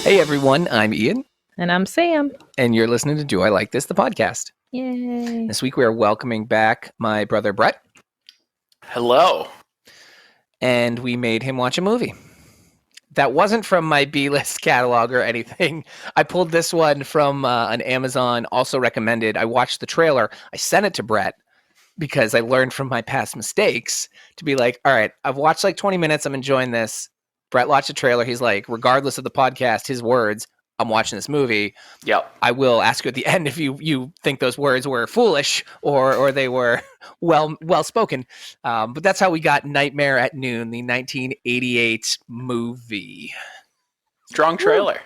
Hey everyone, I'm Ian. And I'm Sam. And you're listening to Do I Like This, the podcast. Yay. This week we are welcoming back my brother Brett. Hello. And we made him watch a movie. That wasn't from my B-list catalog or anything. I pulled this one from an Amazon, also recommended. I watched the trailer. I sent it to Brett because I learned from my past mistakes to be like, all right, I've watched like 20 minutes. I'm enjoying this. Brett watched the trailer. He's like, regardless of the podcast, his words, I'm watching this movie. Yep. I will ask you at the end if you think those words were foolish or they were well spoken. But that's how we got Nightmare at Noon, the 1988 movie. Strong trailer.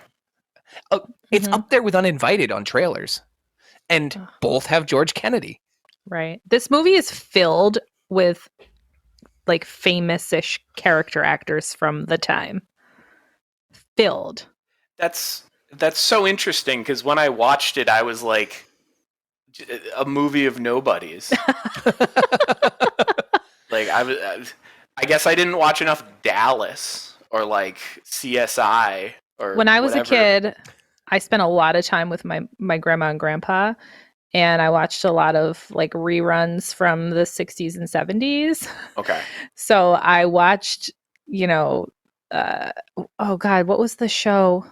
Oh, it's up there with Uninvited on trailers. And both have George Kennedy. Right. This movie is filled with like famous-ish character actors from the time. Filled. That's so interesting because when I watched it, I was like, a movie of nobodies. Like I guess I didn't watch enough Dallas or like CSI or. When I was whatever. a kid, I spent a lot of time with my grandma and grandpa, and I watched a lot of like reruns from the 60s and 70s. Okay. So I watched, oh God, what was the show?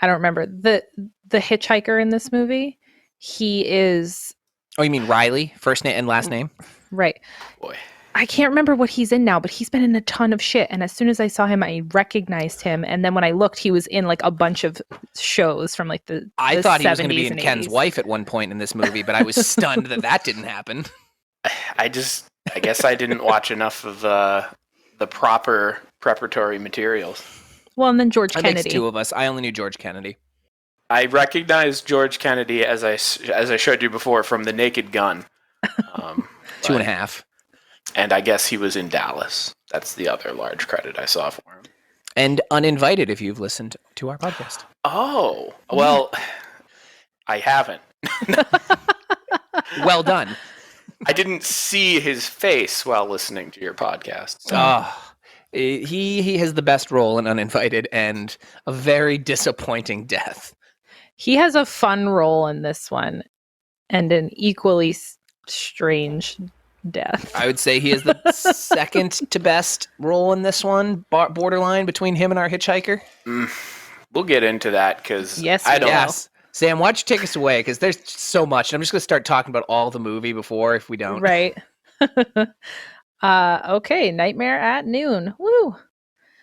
I don't remember. The hitchhiker in this movie, he is... Oh, you mean Riley? First name and last name? Right. Boy. I can't remember what he's in now, but he's been in a ton of shit. And as soon as I saw him, I recognized him. And then when I looked, he was in like a bunch of shows from like the I thought he was going to be in 70s and Ken's 80s. wife at one point in this movie, but I was stunned that didn't happen. I guess I didn't watch enough of the proper preparatory materials. Well, and then George That Kennedy. makes two of us. I only knew George Kennedy. I recognized George Kennedy as I showed you before from The Naked Gun. 2.5. And I guess he was in Dallas. That's the other large credit I saw for him. And Uninvited, if you've listened to our podcast. Oh, well, I haven't. Well done. I didn't see his face while listening to your podcast. So. He has the best role in Uninvited and a very disappointing death. He has a fun role in this one and an equally strange death. I would say he has the second to best role in this one, borderline between him and our hitchhiker. We'll get into that because Yes, I don't know. Sam, why don't you take us away? Because there's so much. And I'm just going to start talking about all the movie before if we don't. Right. Okay, Nightmare at Noon. Woo.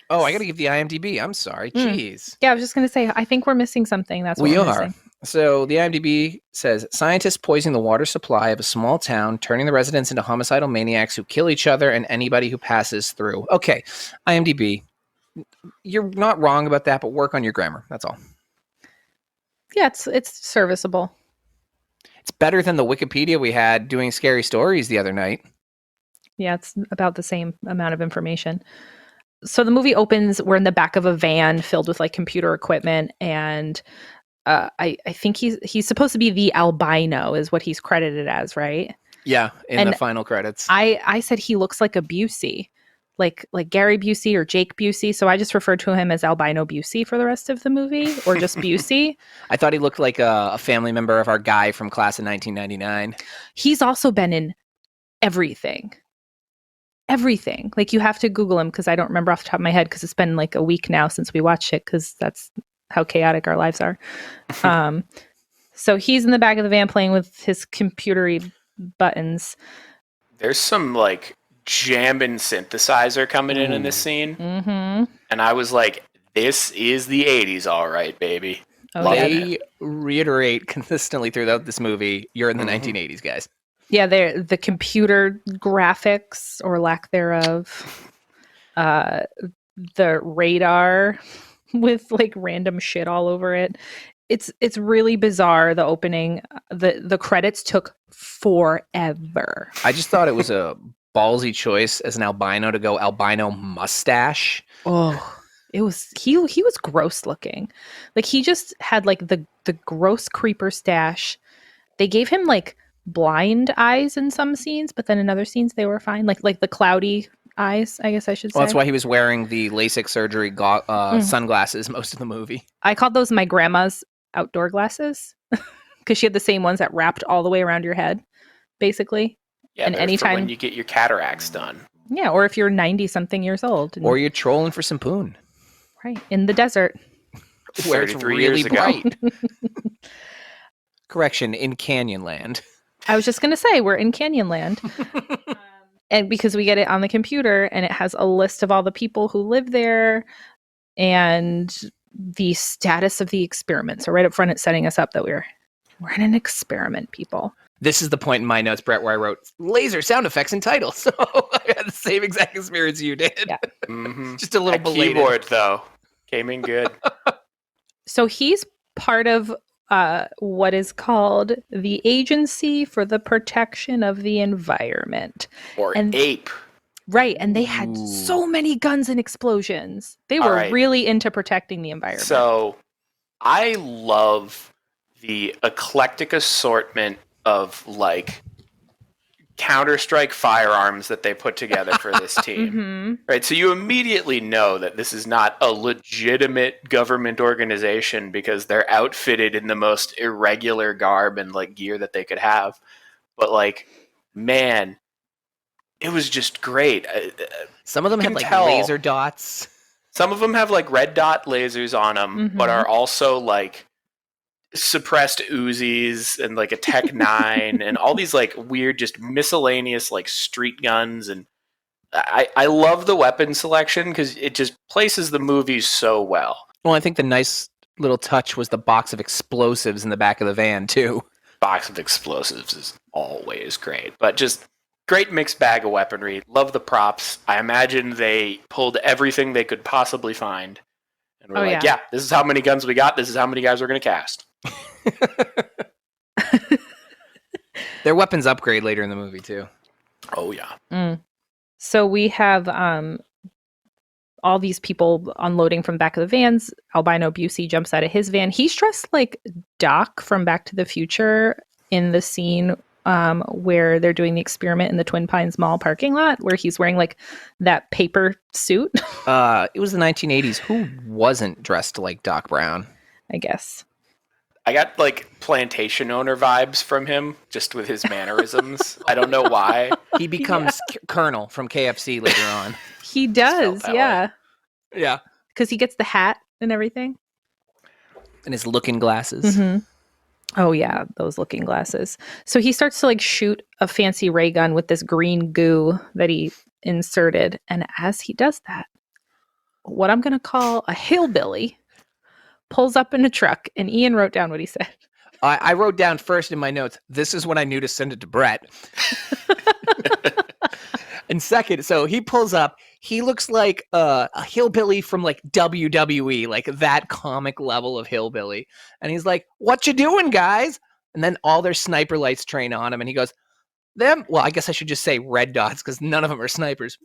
Oh, I got to give the IMDb. I'm sorry. Jeez. Yeah, I was just going to say, I think we're missing something. That's what We we're are. missing. So the IMDb says, scientists poison the water supply of a small town, turning the residents into homicidal maniacs who kill each other and anybody who passes through. Okay, IMDb. You're not wrong about that, but work on your grammar. That's all. Yeah, it's serviceable. It's better than the Wikipedia we had doing scary stories the other night. Yeah, it's about the same amount of information. So the movie opens, we're in the back of a van filled with like computer equipment, and I think he's supposed to be the albino is what he's credited as, right? Yeah, in And the final credits. I said he looks like a Busey, like Gary Busey or Jake Busey, so I just referred to him as albino Busey for the rest of the movie, or just Busey. I thought he looked like a family member of our guy from class of 1999. He's also been in everything. Like you have to Google him because I don't remember off the top of my head because it's been like a week now since we watched it because that's how chaotic our lives are. So he's in the back of the van playing with his computery buttons. There's some like jamming synthesizer coming in this scene. Mm-hmm. And I was like, this is the 80s, all right, baby. Oh, yeah. They reiterate consistently throughout this movie, you're in the 1980s, guys. Yeah, they're the computer graphics or lack thereof. The radar with like random shit all over it. It's really bizarre, the opening. The credits took forever. I just thought it was a ballsy choice as an albino to go albino mustache. Oh, it was he was gross looking. Like he just had like the gross creeper stash. They gave him like blind eyes in some scenes, but then in other scenes they were fine. Like the cloudy eyes, I guess I should say. Well, that's why he was wearing the LASIK surgery sunglasses most of the movie. I called those my grandma's outdoor glasses because she had the same ones that wrapped all the way around your head, basically. Yeah, and they're anytime for when you get your cataracts done. Yeah, or if you're 90-something years old. Or you're trolling for some poon. Right, in the desert. Where it's 33 really years ago. bright. Correction, in Canyonland. I was just going to say, we're in Canyonland. And because we get it on the computer, and it has a list of all the people who live there and the status of the experiment. So right up front, it's setting us up that we're in an experiment, people. This is the point in my notes, Brett, where I wrote laser sound effects and titles. So I had the same exact experience you did. Yeah. Mm-hmm. Just a little That belated. keyboard, though, came in good. So he's part of what is called the Agency for the Protection of the Environment. Or And- ape. Right, and they had Ooh. so many guns and explosions. They All were right. really into protecting the environment. So I love the eclectic assortment of like Counter-Strike firearms that they put together for this team. Mhm. Right, so you immediately know that this is not a legitimate government organization because they're outfitted in the most irregular garb and like gear that they could have. But like, man, it was just great. Some of them You had can like tell. laser dots. Some of them have like red dot lasers on them, but Mhm. are also like suppressed Uzis and like a Tech 9 and all these like weird, just miscellaneous like street guns. And I love the weapon selection because it just places the movies so well. Well, I think the nice little touch was the box of explosives in the back of the van, too. Box of explosives is always great, but just great mixed bag of weaponry. Love the props. I imagine they pulled everything they could possibly find. And we're Oh, like, yeah. yeah, this is how many guns we got. This is how many guys we're going to cast. Their weapons upgrade later in the movie, too. Oh, yeah. So we have all these people unloading from the back of the vans. Albino Busey jumps out of his van. He's dressed like Doc from Back to the Future in the scene where they're doing the experiment in the Twin Pines Mall parking lot, where he's wearing like that paper suit. It was the 1980s. Who wasn't dressed like Doc Brown? I guess. I got like plantation owner vibes from him just with his mannerisms. I don't know why. He becomes Colonel from KFC later on. He does, that yeah. Yeah. Because he gets the hat and everything. And his looking glasses. Mhm. Oh, yeah, those looking glasses. So he starts to like shoot a fancy ray gun with this green goo that he inserted. And as he does that, what I'm going to call a hillbilly pulls up in a truck. And Ian wrote down what he said. I wrote down first in my notes, this is when I knew to send it to Brett. And second, so he pulls up. He looks like a hillbilly from like WWE, like that comic level of hillbilly. And he's like, "What you doing, guys?" And then all their sniper lights train on him. And he goes, "Them?" Well, I guess I should just say red dots because none of them are snipers.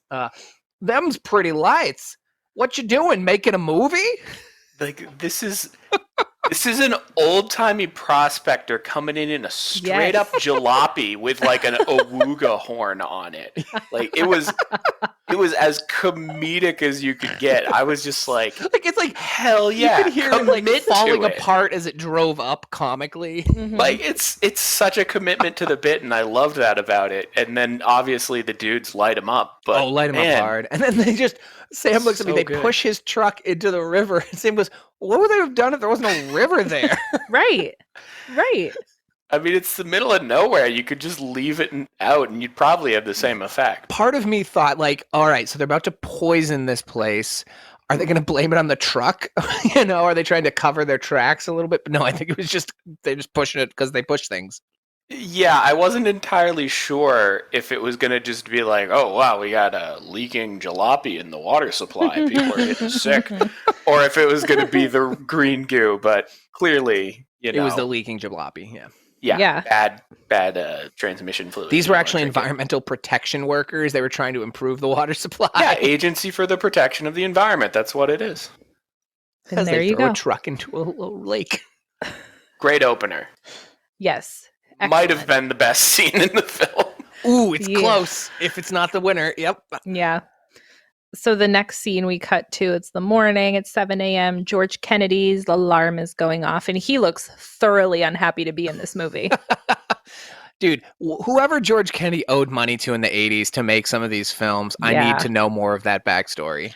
Them's pretty lights. What you doing? Making a movie? Like this is an old-timey prospector coming in a straight up jalopy with like an awooga horn on it. Like it was as comedic as you could get. I was just like It's like hell yeah. you could hear him like commit to falling it. apart as it drove up comically. Like it's such a commitment to the bit, and I loved that about it. And then obviously the dudes light him up. But light him man, up hard. And then Sam looks at me, So they good. push his truck into the river. And Sam goes, "What would they have done if there was no river there?" Right. I mean, it's the middle of nowhere. You could just leave it out, and you'd probably have the same effect. Part of me thought, like, all right, so they're about to poison this place. Are they going to blame it on the truck? Are they trying to cover their tracks a little bit? But no, I think it was just, they're just pushing it because they push things. Yeah, I wasn't entirely sure if it was going to just be like, oh, wow, we got a leaking jalopy in the water supply. People are getting sick. Or if it was going to be the green goo. But clearly, It was the leaking jalopy, yeah. Yeah. Bad transmission fluid. These You were don't actually wanna drink it. environmental protection workers. They were trying to improve the water supply. Yeah, Agency for the Protection of the Environment. That's what it is. And As there they you throw go. a truck into a little lake. Great opener. Yes. Might have Excellent. been the best scene in the film. Ooh, it's Yeah. close. If it's not the winner, yep. Yeah. So the next scene we cut to, it's the morning, it's 7 a.m. George Kennedy's alarm is going off, and he looks thoroughly unhappy to be in this movie. Dude, whoever George Kennedy owed money to in the 80s to make some of these films, I Yeah. need to know more of that backstory.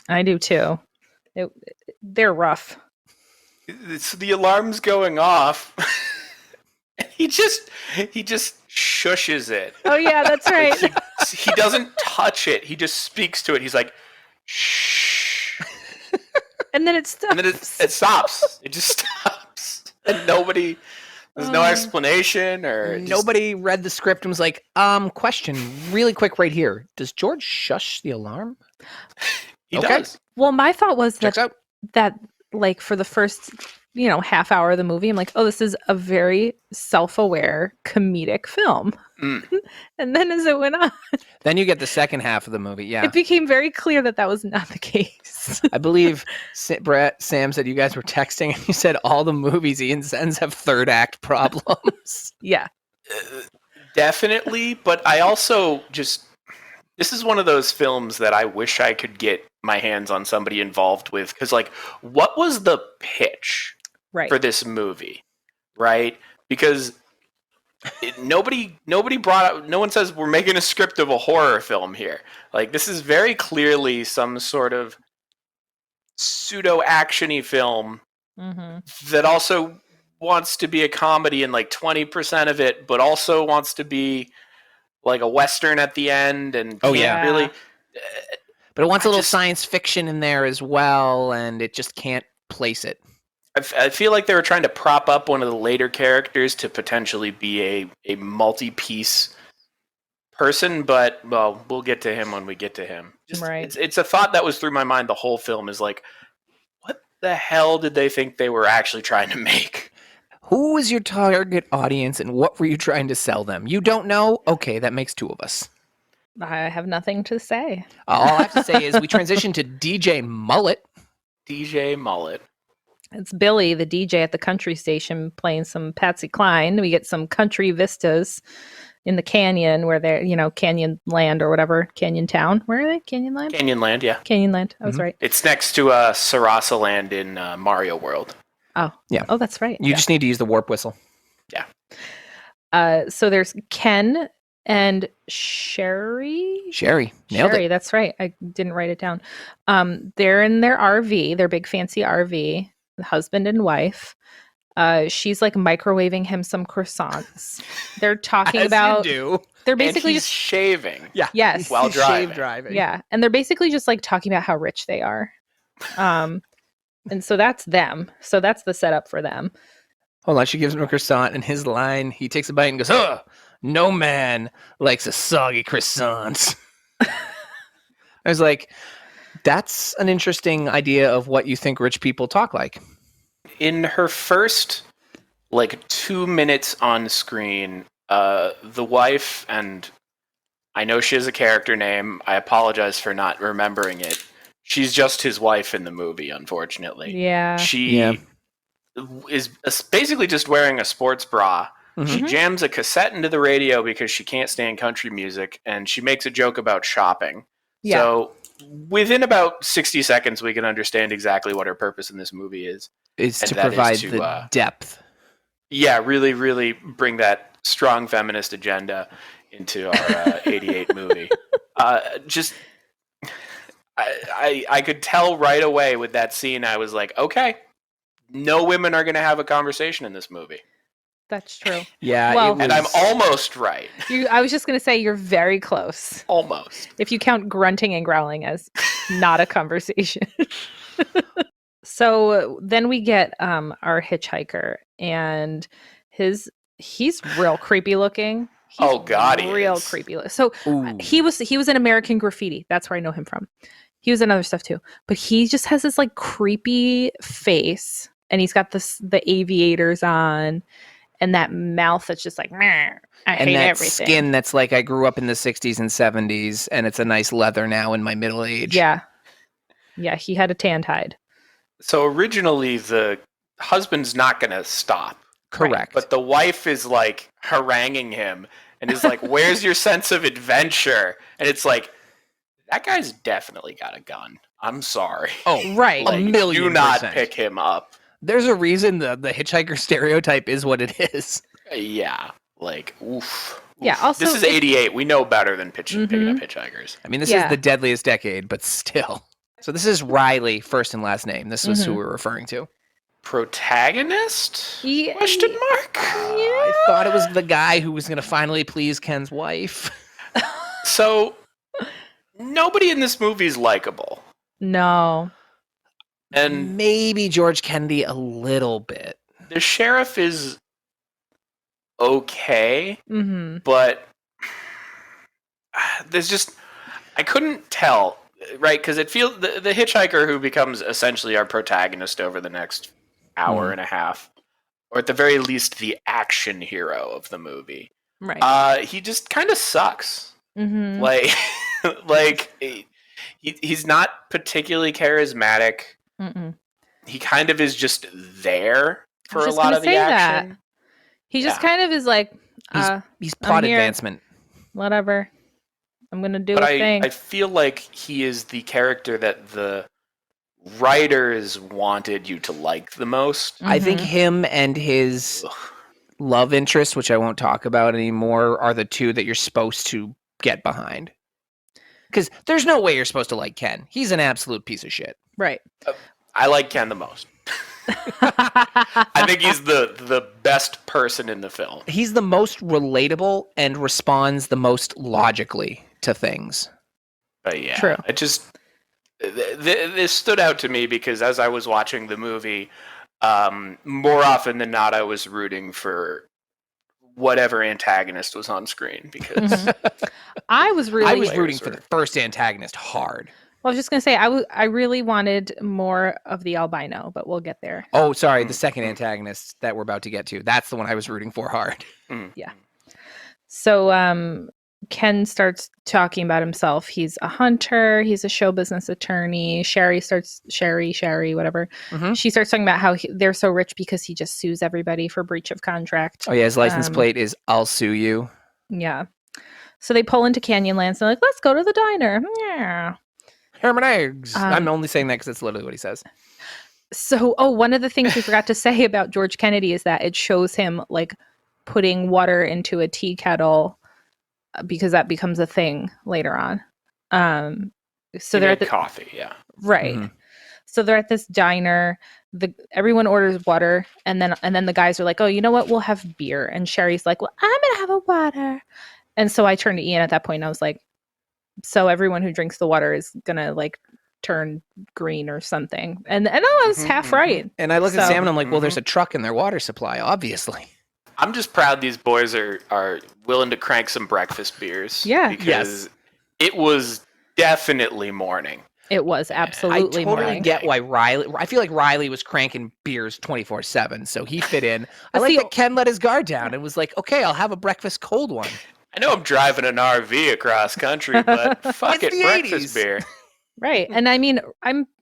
I do too. They're rough. It's the alarm's going off. he just shushes it. Oh yeah, that's right. He doesn't touch it. He just speaks to it. He's like, shh. And then it stops. And then it stops. It just stops. And there's no explanation or Nobody read the script and was like, question really quick right here. Does George shush the alarm? He Okay. does. Well, my thought was Checks out. that like for the first half hour of the movie, I'm like, oh, this is a very self-aware comedic film. And then as it went on, Then you get the second half of the movie. Yeah. it became very clear that was not the case. I believe Sam said you guys were texting and you said all the movies Ian sends have third act problems. Yeah. Definitely, but I also this is one of those films that I wish I could get my hands on somebody involved with, because like, what was the pitch for this movie, right? Because nobody brought up, no one says we're making a script of a horror film here. Like, this is very clearly some sort of pseudo actiony film that also wants to be a comedy in like 20% of it, but also wants to be like a Western at the end. And really, but it wants a little science fiction in there as well, and it just can't place it. I feel like they were trying to prop up one of the later characters to potentially be a multi-piece person, but, well, we'll get to him when we get to him. It's a thought that was through my mind the whole film, is like, what the hell did they think they were actually trying to make? Who was your target audience, and what were you trying to sell them? You don't know? Okay, that makes two of us. I have nothing to say. All I have to say is we transition to DJ Mullet. DJ Mullet. It's Billy, the DJ at the country station, playing some Patsy Cline. We get some country vistas in the canyon where they're, Canyon Land or whatever, Canyon Town. Where are they? Canyon Land? Canyon Land, yeah. Canyon Land. I was right. It's next to Sarasa Land in Mario World. Oh, yeah. Oh, that's right. You just need to use the warp whistle. Yeah. So there's Ken and Sherry. Nailed it. That's right. I didn't write it down. They're in their RV, their big fancy RV, the husband and wife. She's like microwaving him some croissants. They're talking about. They're basically just shaving. Yeah. Yes. While driving. driving. Yeah, and they're basically just like talking about how rich they are. And so that's them. So that's the setup for them. Hold on, she gives him a croissant, and his line, he takes a bite and goes, "Ugh, no man likes a soggy croissant." I was like, that's an interesting idea of what you think rich people talk like. In her first, 2 minutes on screen, the wife, and I know she has a character name. I apologize for not remembering it. She's just his wife in the movie, unfortunately. Yeah. She is basically just wearing a sports bra. She jams a cassette into the radio because she can't stand country music, and she makes a joke about shopping. Yeah. So within about 60 seconds, we can understand exactly what her purpose in this movie is. Is to provide the depth. Yeah, really, really bring that strong feminist agenda into our 88 movie. I could tell right away with that scene. I was like, okay, no women are going to have a conversation in this movie. That's true. Yeah. Well, and I'm almost right. I was just going to say you're very close. Almost. If you count grunting and growling as not a conversation. So then we get our hitchhiker, and he's real creepy looking. Oh God, real creepy. So he was in American Graffiti. That's where I know him from. He was in other stuff too, but he just has this like creepy face, and he's got the aviators on, and that mouth that's just like, I hate everything. Skin that's like, I grew up in the 60s and 70s, and it's a nice leather now in my middle age. Yeah, he had a tanned hide. So originally the husband's not going to stop. Correct. But the wife is like haranguing him and is like, where's your sense of adventure? And it's like, that guy's definitely got a gun. I'm sorry. Oh, Right. a million do not percent. pick him up. There's a reason the hitchhiker stereotype is what it is. Yeah, like oof. Yeah, also, this is '88. We know better than picking up hitchhikers. I mean, this is the deadliest decade, but still. So this is Riley, first and last name. This was who we're referring to. Protagonist? Yeah. Question mark? I thought it was the guy who was going to finally please Ken's wife. So, nobody in this movie is likable. No. And maybe George Kennedy a little bit. The sheriff is okay, but there's just, I couldn't tell, right? Because it feels, the hitchhiker who becomes essentially our protagonist over the next hour and a half, or at the very least the action hero of the movie, right? He just kind of sucks. Like he's not particularly charismatic. He kind of is just there for a lot of the action. He just kind of is like, he's plot advancement. Whatever. I'm going to do a thing. I feel like he is the character that the writers wanted you to like the most. I think him and his love interest, which I won't talk about anymore, are the two that you're supposed to get behind. Because there's no way you're supposed to like Ken. He's an absolute piece of shit. Right. I like Ken the most. I think he's the best person in the film. He's the most relatable and responds the most logically to things. But yeah, true. It just this stood out to me because as I was watching the movie, more often than not, I was rooting for whatever antagonist was on screen because I was rooting for the first antagonist hard. Well, I was just going to say, I really wanted more of the albino, but we'll get there. Oh, sorry. The second antagonist that we're about to get to. That's the one I was rooting for hard. Yeah. So Ken starts talking about himself. He's a hunter. He's a show business attorney. Sherry, whatever. She starts talking about how they're so rich because he just sues everybody for breach of contract. Oh, yeah. His license plate is, I'll sue you. Yeah. So they pull into Canyonlands. They're like, let's go to the diner. Yeah. Ham and eggs. I'm only saying that because that's literally what he says. So, one of the things we forgot to say about George Kennedy is that it shows him like putting water into a tea kettle because that becomes a thing later on. So they're at the coffee, yeah. Right. So they're at this diner. Everyone orders water, and then the guys are like, "Oh, you know what? We'll have beer." And Sherry's like, "Well, I'm gonna have a water." And so I turned to Ian at that point, and I was like, so everyone who drinks the water is gonna like turn green or something. And I was half right. And I looked at Sam and I'm like, well, there's a truck in their water supply, obviously. I'm just proud these boys are willing to crank some breakfast beers. Yeah. Because it was definitely morning. It was absolutely morning. I totally get why I feel like Riley was cranking beers 24/7, so he fit in. I like that Ken let his guard down and was like, okay, I'll have a breakfast cold one. I know I'm driving an RV across country, but fuck it, breakfast 80s. beer. Right. And I mean,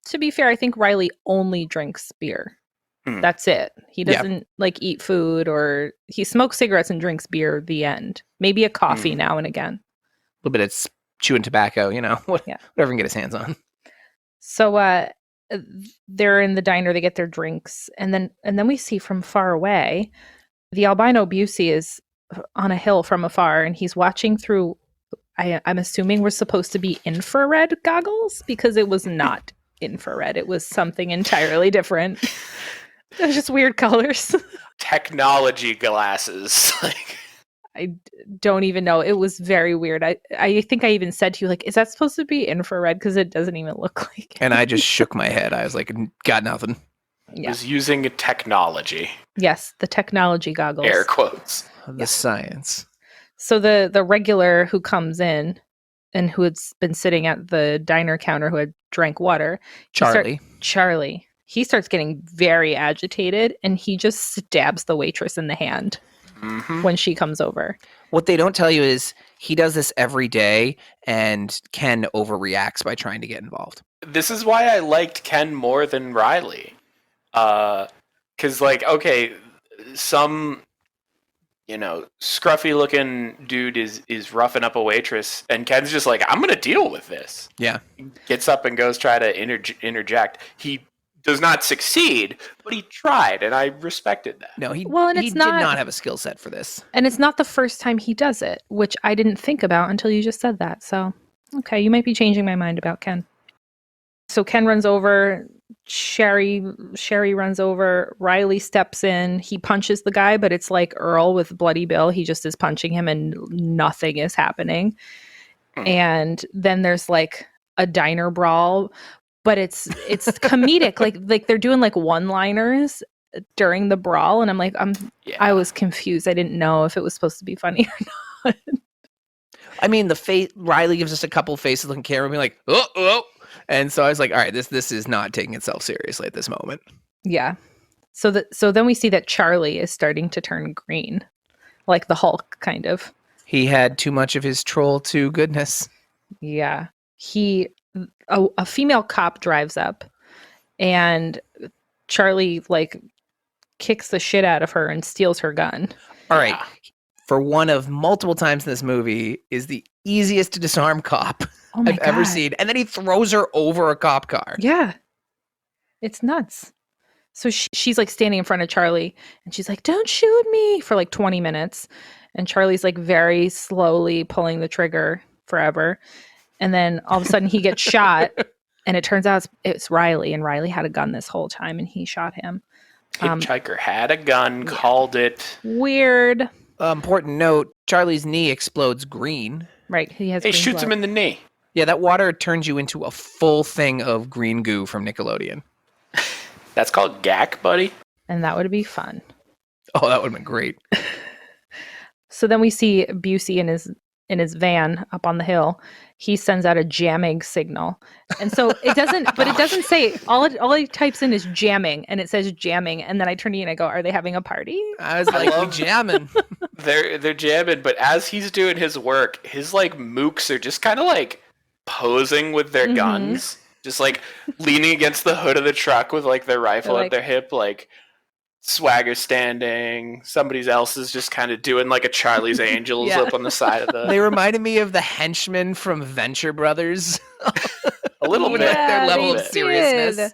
to be fair, I think Riley only drinks beer. That's it. He doesn't like eat food, or he smokes cigarettes and drinks beer, the end. Maybe a coffee now and again. A little bit of chewing tobacco, whatever he can get his hands on. So they're in the diner, they get their drinks, and then we see from far away, the albino Busey is on a hill from afar, and he's watching through, I'm assuming we're supposed to be infrared goggles, because it was not infrared. It was something entirely different. It was just weird colors. Technology glasses. I don't even know. It was very weird. I think I even said to you, like, is that supposed to be infrared? Because it doesn't even look like it. And I just shook my head. I was like, got nothing. Yeah. Was using technology. Yes, the technology goggles. Air quotes. The science. So the regular who comes in and who had been sitting at the diner counter who had drank water. Charlie. He starts getting very agitated, and he just stabs the waitress in the hand when she comes over. What they don't tell you is he does this every day, and Ken overreacts by trying to get involved. This is why I liked Ken more than Riley. Because, some scruffy looking dude is roughing up a waitress, and Ken's just like, I'm gonna deal with this. Yeah. He gets up and goes try to interject. He does not succeed, but he tried, and I respected that. No, he it's did not- not have a skill set for this. And it's not the first time he does it, which I didn't think about until you just said that. So, okay, you might be changing my mind about Ken. So Ken runs over, Sherry runs over, Riley steps in, he punches the guy, but it's like Earl with Bloody Bill. He just is punching him and nothing is happening. And then there's like a diner brawl, but it's comedic. like they're doing like one-liners during the brawl, and I'm like, I was confused. I didn't know if it was supposed to be funny or not. I mean, Riley gives us a couple faces looking camera being like, oh. And so I was like, all right, this is not taking itself seriously at this moment. Yeah. So then we see that Charlie is starting to turn green, like the Hulk, kind of. He had too much of his troll 2 goodness. Yeah. A female cop drives up, and Charlie like kicks the shit out of her and steals her gun. All right. For one of multiple times in this movie, is the easiest to disarm cop I've ever seen. And then he throws her over a cop car. Yeah. It's nuts. So she's like standing in front of Charlie, and she's like, don't shoot me, for like 20 minutes. And Charlie's like very slowly pulling the trigger forever. And then all of a sudden he gets shot, and it turns out it's Riley, and Riley had a gun this whole time, and he shot him. Hitchhiker had a gun, called it. Weird. Important note, Charlie's knee explodes green. Right. He has. He shoots him in the knee. Yeah, that water turns you into a full thing of green goo from Nickelodeon. That's called gack, buddy. And that would be fun. Oh, that would have been great. So then we see Busey in his van up on the hill. He sends out a jamming signal. And so it doesn't say, all he types in is jamming, and it says jamming. And then I turn to you and I go, are they having a party? I was like, we jamming. They're jamming, but as he's doing his work, his like mooks are just kind of like posing with their guns, just like leaning against the hood of the truck with like their rifle at their hip, like swagger standing. Somebody else is just kind of doing like a Charlie's Angels up on the side of the. They reminded me of the henchmen from Venture Brothers. A little bit. Their level of seriousness.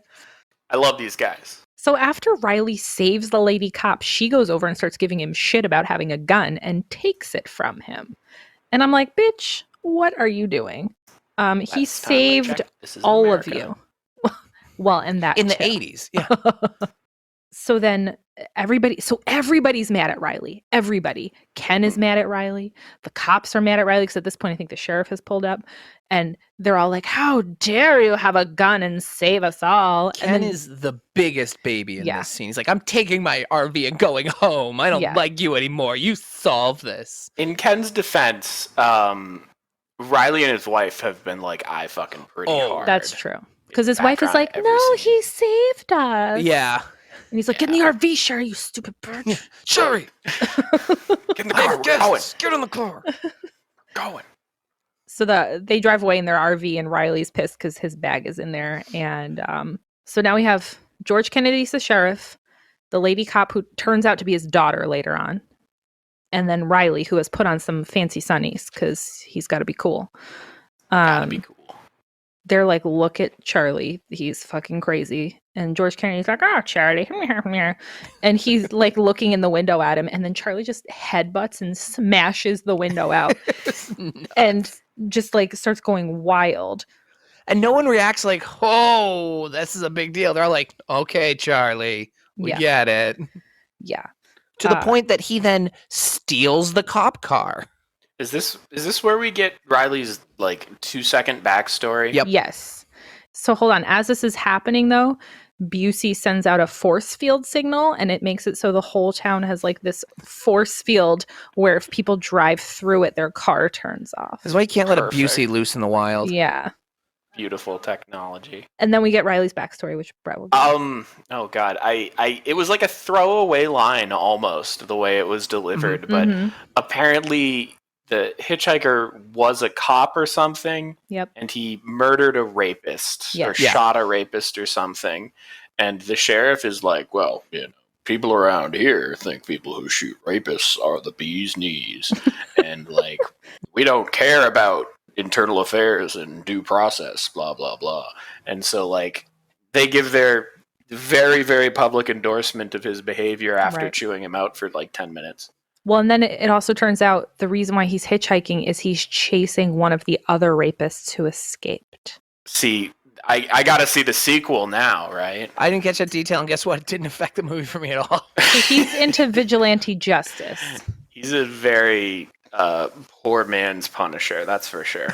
I love these guys. So after Riley saves the lady cop, she goes over and starts giving him shit about having a gun and takes it from him. And I'm like, bitch, what are you doing? He saved all of you. Well, and that in the too. 80s. Yeah. So then everybody's mad at Riley. Everybody. Ken is mad at Riley. The cops are mad at Riley, because at this point I think the sheriff has pulled up, and they're all like, how dare you have a gun and save us all? Ken is the biggest baby in this scene. He's like, I'm taking my RV and going home. I don't like you anymore. You solve this. In Ken's defense, Riley and his wife have been like, I fucking pretty hard. That's true. Because his wife is like, no, he saved us. Yeah. And he's like, get in the RV, Sherry, you stupid bitch. Yeah. Sherry. Get in the car. We're going. Get in the car. Going. So they drive away in their RV, and Riley's pissed because his bag is in there. And so now we have George Kennedy's the sheriff, the lady cop who turns out to be his daughter later on, and then Riley, who has put on some fancy sunnies because he's got to be cool. Gotta be cool. They're like, look at Charlie. He's fucking crazy. And George Kennedy's like, oh, Charlie. And he's like looking in the window at him. And then Charlie just headbutts and smashes the window out and just like starts going wild. And no one reacts like, oh, this is a big deal. They're all like, okay, Charlie, we get it. Yeah. To the point that he then steals the cop car. Is this where we get Riley's like 2-second backstory? Yep. Yes. So hold on. As this is happening, though, Busey sends out a force field signal, and it makes it so the whole town has like this force field where if people drive through it, their car turns off. That's why you can't let a Busey loose in the wild. Yeah. Beautiful technology. And then we get Riley's backstory, which Brett will oh god, it was like a throwaway line almost the way it was delivered, but apparently the hitchhiker was a cop or something. Yep. And he murdered a rapist or shot a rapist or something. And the sheriff is like, well, people around here think people who shoot rapists are the bee's knees. And, like, we don't care about internal affairs and due process, blah, blah, blah. And so, like, they give their very, very public endorsement of his behavior after chewing him out for, like, 10 minutes. Well, and then it also turns out the reason why he's hitchhiking is he's chasing one of the other rapists who escaped. See, I got to see the sequel now, right? I didn't catch that detail, and guess what? It didn't affect the movie for me at all. So he's into vigilante justice. He's a very poor man's Punisher, that's for sure.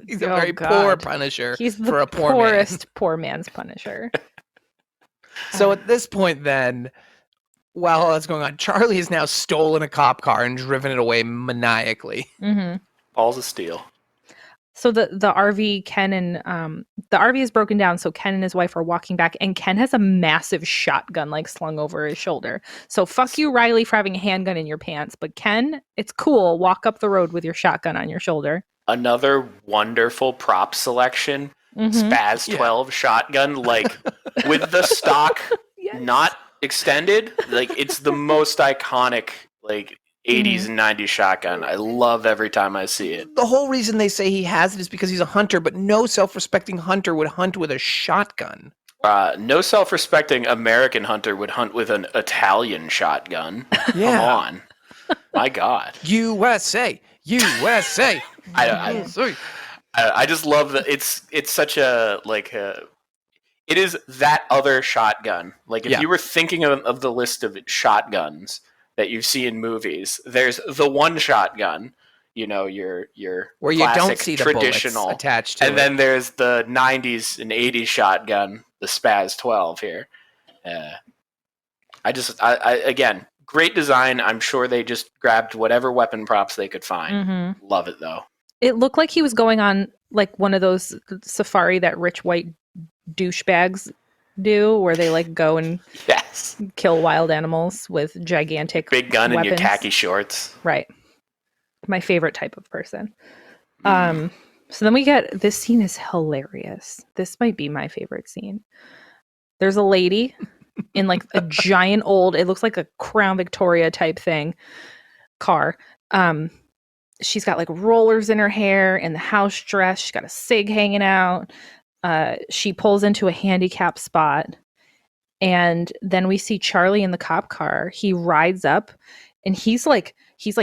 He's a very poor Punisher. He's the for a poor poorest poor man's Punisher. So at this point, then, while all that's going on, Charlie has now stolen a cop car and driven it away maniacally. Mm-hmm. Balls of steel. So the RV, Ken and the RV is broken down. So Ken and his wife are walking back, and Ken has a massive shotgun like slung over his shoulder. So fuck you, Riley, for having a handgun in your pants. But Ken, it's cool. Walk up the road with your shotgun on your shoulder. Another wonderful prop selection. Mm-hmm. Spaz 12 shotgun, like with the stock not extended. Like, it's the most iconic, like, 80s and 90s shotgun. I love every time I see it. The whole reason they say he has it is because he's a hunter, but no self-respecting hunter would hunt with a shotgun. No self-respecting American hunter would hunt with an Italian shotgun. Yeah. Come on. My God. USA. USA. I just love that it's such a, like, it is that other shotgun. Like, if you were thinking of the list of shotguns that you see in movies, there's the one shotgun, you know, your where you classic, don't see the traditional bullets attached to and it. then there's the 90s and 80s shotgun, the Spaz 12 here. I again, great design. I'm sure they just grabbed whatever weapon props they could find. Mm-hmm. Love it, though. It looked like he was going on like one of those safari that rich white douchebags do, where they like go and kill wild animals with gigantic big gun weapons. and your khaki shorts. Right. My favorite type of person. So then we get, this scene is hilarious. This might be my favorite scene. There's a lady in like a giant old, it looks like a Crown Victoria type thing, car. She's got like rollers in her hair and the house dress. She's got a cig hanging out. She pulls into a handicap spot, and then we see Charlie in the cop car. He rides up, and he's like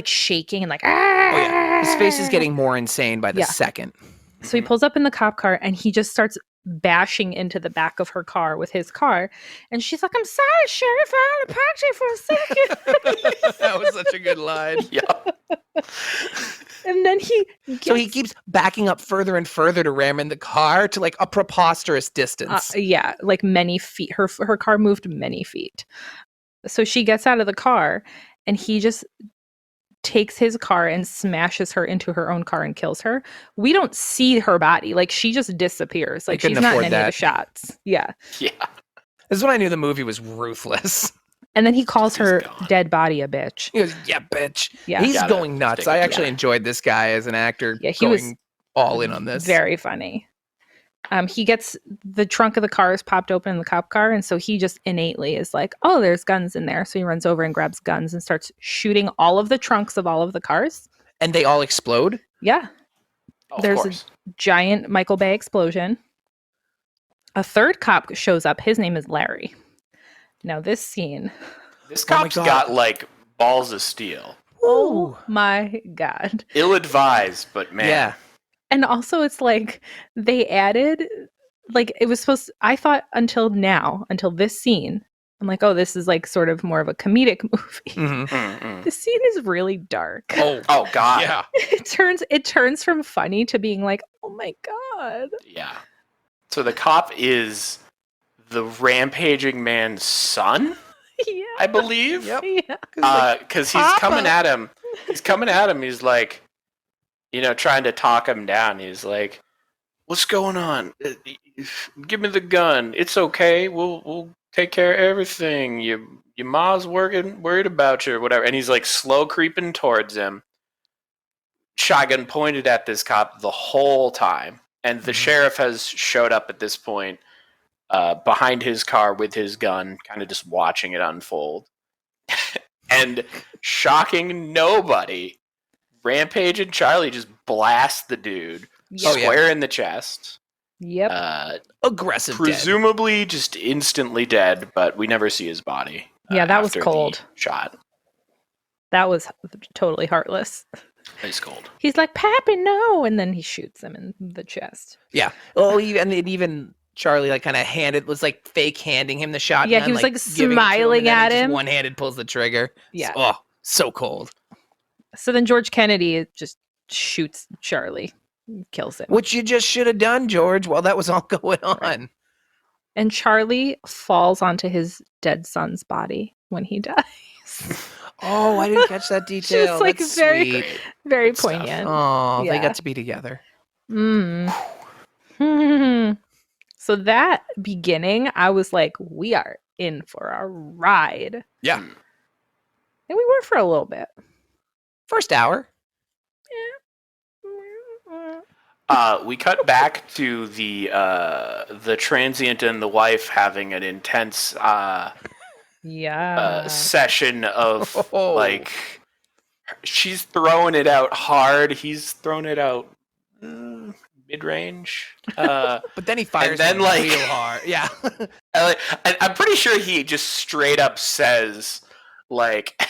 shaking and like, ah! Oh, yeah. His face is getting more insane by the second. So he pulls up in the cop car, and he just starts bashing into the back of her car with his car, and she's like, "I'm sorry, Sheriff, I had to park you for a second." That was such a good line. Yeah. And then he keeps backing up further and further to ram in the car to like a preposterous distance. Like many feet. Her car moved many feet. So she gets out of the car, and he just takes his car and smashes her into her own car and kills her. We don't see her body. Like, she just disappears. Like, she's not in any of the shots. Yeah. Yeah. This is when I knew the movie was ruthless. And then he calls her dead body a bitch. He goes, "Yeah, bitch." Yeah. He's going nuts. I actually enjoyed this guy as an actor. Yeah, he going was all in on this. Very funny. He gets the trunk of the car is popped open in the cop car, and so he just innately is like, "Oh, there's guns in there." So he runs over and grabs guns and starts shooting all of the trunks of all of the cars. And they all explode? Yeah. There's a giant Michael Bay explosion. A third cop shows up. His name is Larry. Now this scene. This cop's got like balls of steel. Oh my God. Ill-advised, but man. Yeah. And also it's like they added, like it was supposed, I thought until this scene, I'm like, oh, this is like sort of more of a comedic movie. Mm-hmm. The scene is really dark. Oh God. Yeah. It turns from funny to being like, oh my God. Yeah. So the cop is the rampaging man's son? Yeah. I believe. Yep. Yeah. Because he's coming at him. He's like, you know, trying to talk him down. He's like, "What's going on? Give me the gun. It's okay. We'll take care of everything. Your ma's worried about you or whatever." And he's like slow creeping towards him. Shotgun pointed at this cop the whole time. And the sheriff has showed up at this point. behind his car with his gun, kind of just watching it unfold. And shocking nobody, Rampage and Charlie just blast the dude square in the chest. Yep. Aggressive presumably just instantly dead, but we never see his body. Yeah, that was after cold. the shot. That was totally heartless. Ice cold. He's like, Pappy, no! And then he shoots him in the chest. Yeah. Oh, even Charlie like kind of was like fake handing him the shotgun. Yeah, he was like smiling at him. One-handed pulls the trigger. Yeah. So cold. So then George Kennedy just shoots Charlie, kills him. Which you just should have done, George, while that was all going on. Right. And Charlie falls onto his dead son's body when he dies. Oh, I didn't catch that detail. Just like That's very, sweet. very Good stuff. poignant. Oh, Yeah. they got to be together. So that beginning, I was like, we are in for a ride. Yeah. And we were for a little bit. First hour. We cut back to the transient and the wife having an intense session of like she's throwing it out hard, he's throwing it out mid-range. But then he fires then, like, real hard. Yeah. I'm pretty sure he just straight up says like,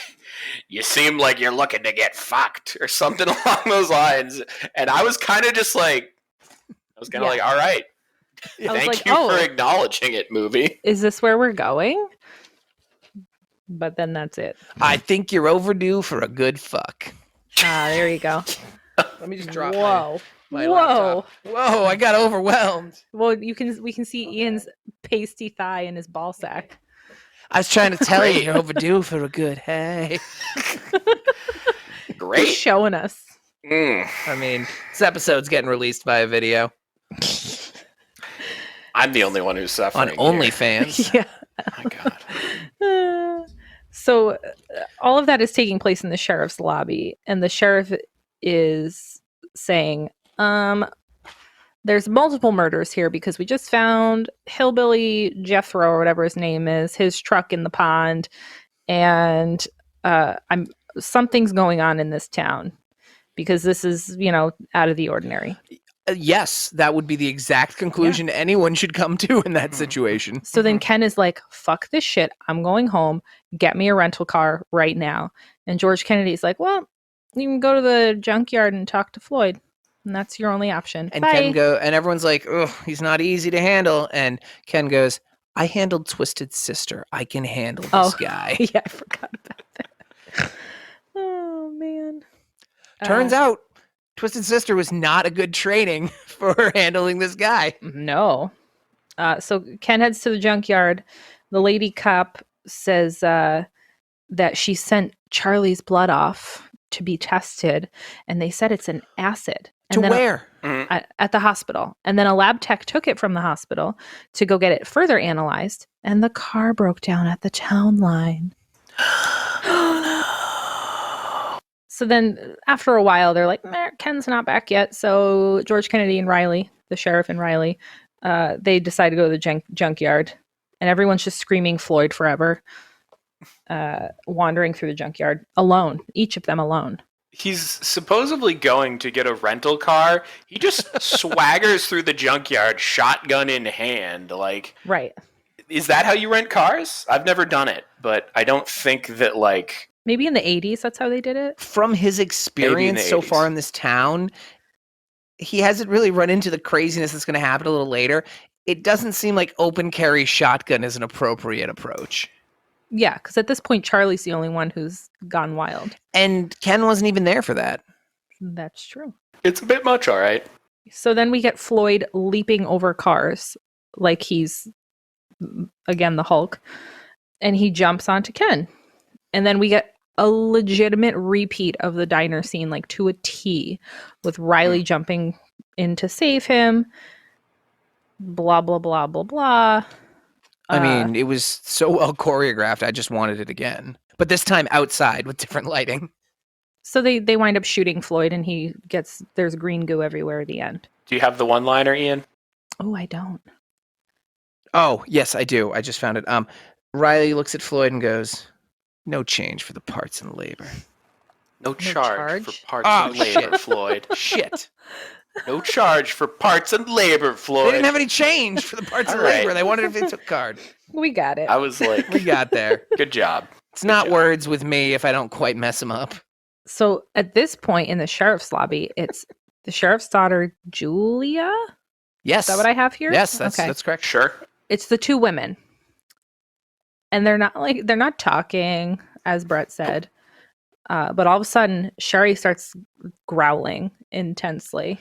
you seem like you're looking to get fucked or something along those lines. And I was kind of just like, all right. Thank you for acknowledging it, movie. Is this where we're going? But then that's it. I think you're overdue for a good fuck. Ah, there you go. Let me just drop my Whoa. laptop. Whoa, I got overwhelmed. Well, we can see Ian's pasty thigh in his ball sack. I was trying to tell you, you're overdue for a good hey. Great. He's showing us. I mean, this episode's getting released via video. I'm the only one who's suffering on here. OnlyFans. Yeah. Oh my God. So all of that is taking place in the sheriff's lobby, and the sheriff is saying, there's multiple murders here because we just found Hillbilly Jethro or whatever his name is, his truck in the pond, and something's going on in this town because this is, out of the ordinary. Yes, that would be the exact conclusion anyone should come to in that situation. So then Ken is like, fuck this shit. I'm going home. Get me a rental car right now. And George Kennedy's like, well, you can go to the junkyard and talk to Floyd. And that's your only option. And Bye. Ken and everyone's like, oh, he's not easy to handle. And Ken goes, I handled Twisted Sister. I can handle this guy. Yeah, I forgot about that. Oh, man. Turns out Twisted Sister was not a good training for handling this guy. No. So Ken heads to the junkyard. The lady cop says that she sent Charlie's blood off to be tested, and they said it's an acid. And where? At the hospital. And then a lab tech took it from the hospital to go get it further analyzed, and the car broke down at the town line. So then after a while, they're like, Ken's not back yet. So George Kennedy and Riley, the sheriff and Riley, they decide to go to the junkyard. And everyone's just screaming Floyd forever, wandering through the junkyard alone, each of them alone. He's supposedly going to get a rental car. He just swaggers through the junkyard, shotgun in hand. Like, right. Is that how you rent cars? I've never done it, but I don't think that, like... Maybe in the 80s, that's how they did it. From his experience so far in this town, he hasn't really run into the craziness that's going to happen a little later. It doesn't seem like open carry shotgun is an appropriate approach. Yeah, because at this point, Charlie's the only one who's gone wild. And Ken wasn't even there for that. That's true. It's a bit much, all right. So then we get Floyd leaping over cars like he's, again, the Hulk. And he jumps onto Ken. And then we get a legitimate repeat of the diner scene, like to a T, with Riley jumping in to save him. Blah, blah, blah, blah, blah. I mean, it was so well choreographed, I just wanted it again. But this time outside with different lighting. So they wind up shooting Floyd, and there's green goo everywhere at the end. Do you have the one-liner, Ian? Oh, I don't. Oh, yes, I do. I just found it. Riley looks at Floyd and goes, "No change for the parts and labor." No charge for charge? parts Oh, and labor, shit. Floyd. Shit. No charge for parts and labor, Floyd. They didn't have any change for the parts and All right. labor. They wanted if they took card. We got it. I was like, We got there. good job. It's not job. words with me if I don't quite mess them up. So at this point in the sheriff's lobby, it's the sheriff's daughter, Julia. Yes. Is that what I have here? Yes, that's correct. Sure. It's the two women. And they're not talking, as Brett said. But all of a sudden, Sherry starts growling intensely.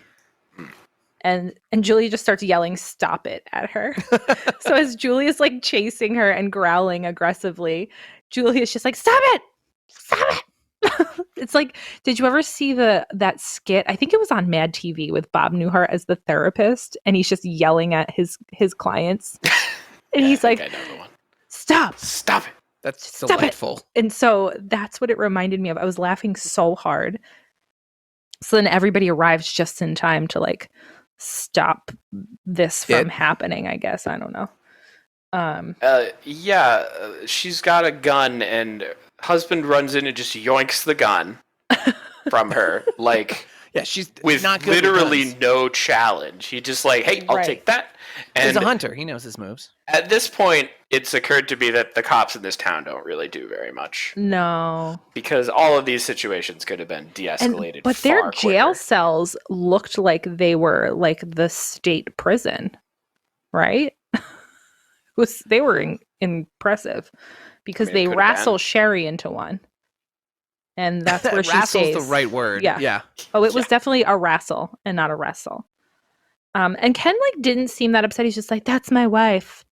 And Julia just starts yelling, "Stop it," at her. So as Julia's like chasing her and growling aggressively, Julia's just like, "Stop it! Stop it!" It's like, did you ever see that skit? I think it was on Mad TV with Bob Newhart as the therapist, and he's just yelling at his clients. And he's like, I know the one. "Stop! Stop it." That's Stop it. delightful. And so that's what it reminded me of. I was laughing so hard. So then everybody arrives just in time to like stop this from happening, I guess. I don't know. She's got a gun, and husband runs in and just yoinks the gun from her, like Yeah, she's with not good literally with guns. no challenge. He just like, hey, I'll Right. take that. He's And a hunter. He knows his moves. at this point, it's occurred to me that the cops in this town don't really do very much, No. because all of these situations could have been de-escalated. But their far jail quicker. cells looked like they were like the state prison, right? They were impressive because I mean, it they could've wrassle been. Sherry into one. And that's where she Wrastle's stays. the right word. Yeah. Yeah. Oh, it was Yeah. definitely a wrestle and not a wrestle. And Ken like didn't seem that upset. He's just like, "That's my wife."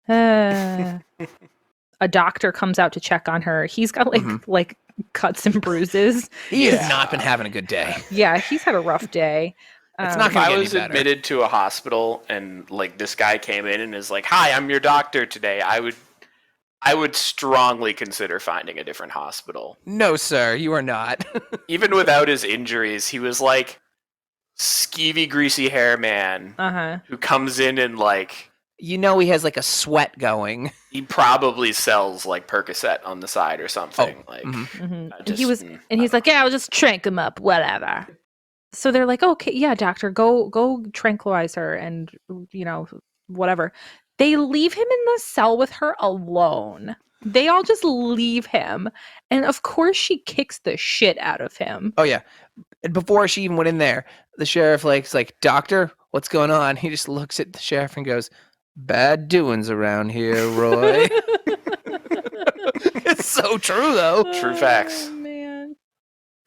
A doctor comes out to check on her. He's got like cuts and bruises. He Yeah. has not been having a good day. Yeah, he's had a rough day. It's not If gonna I get any was better. admitted to a hospital and like this guy came in and is like, "Hi, I'm your doctor today," I would strongly consider finding a different hospital. No, sir, you are not. Even without his injuries, he was like skeevy, greasy hair man who comes in and like You know he has like a sweat going. he probably sells like Percocet on the side or something. Like And just- he was, and he's like, "Yeah, I'll just trank him up, whatever." So they're like, "Okay, yeah, doctor, go tranquilize her, and whatever." They leave him in the cell with her alone. They all just leave him, and of course, she kicks the shit out of him. Oh yeah. And before she even went in there, the sheriff is like, "Doctor, what's going on?" He just looks at the sheriff and goes, "Bad doings around here, Roy." It's so true though. True facts. Oh, man.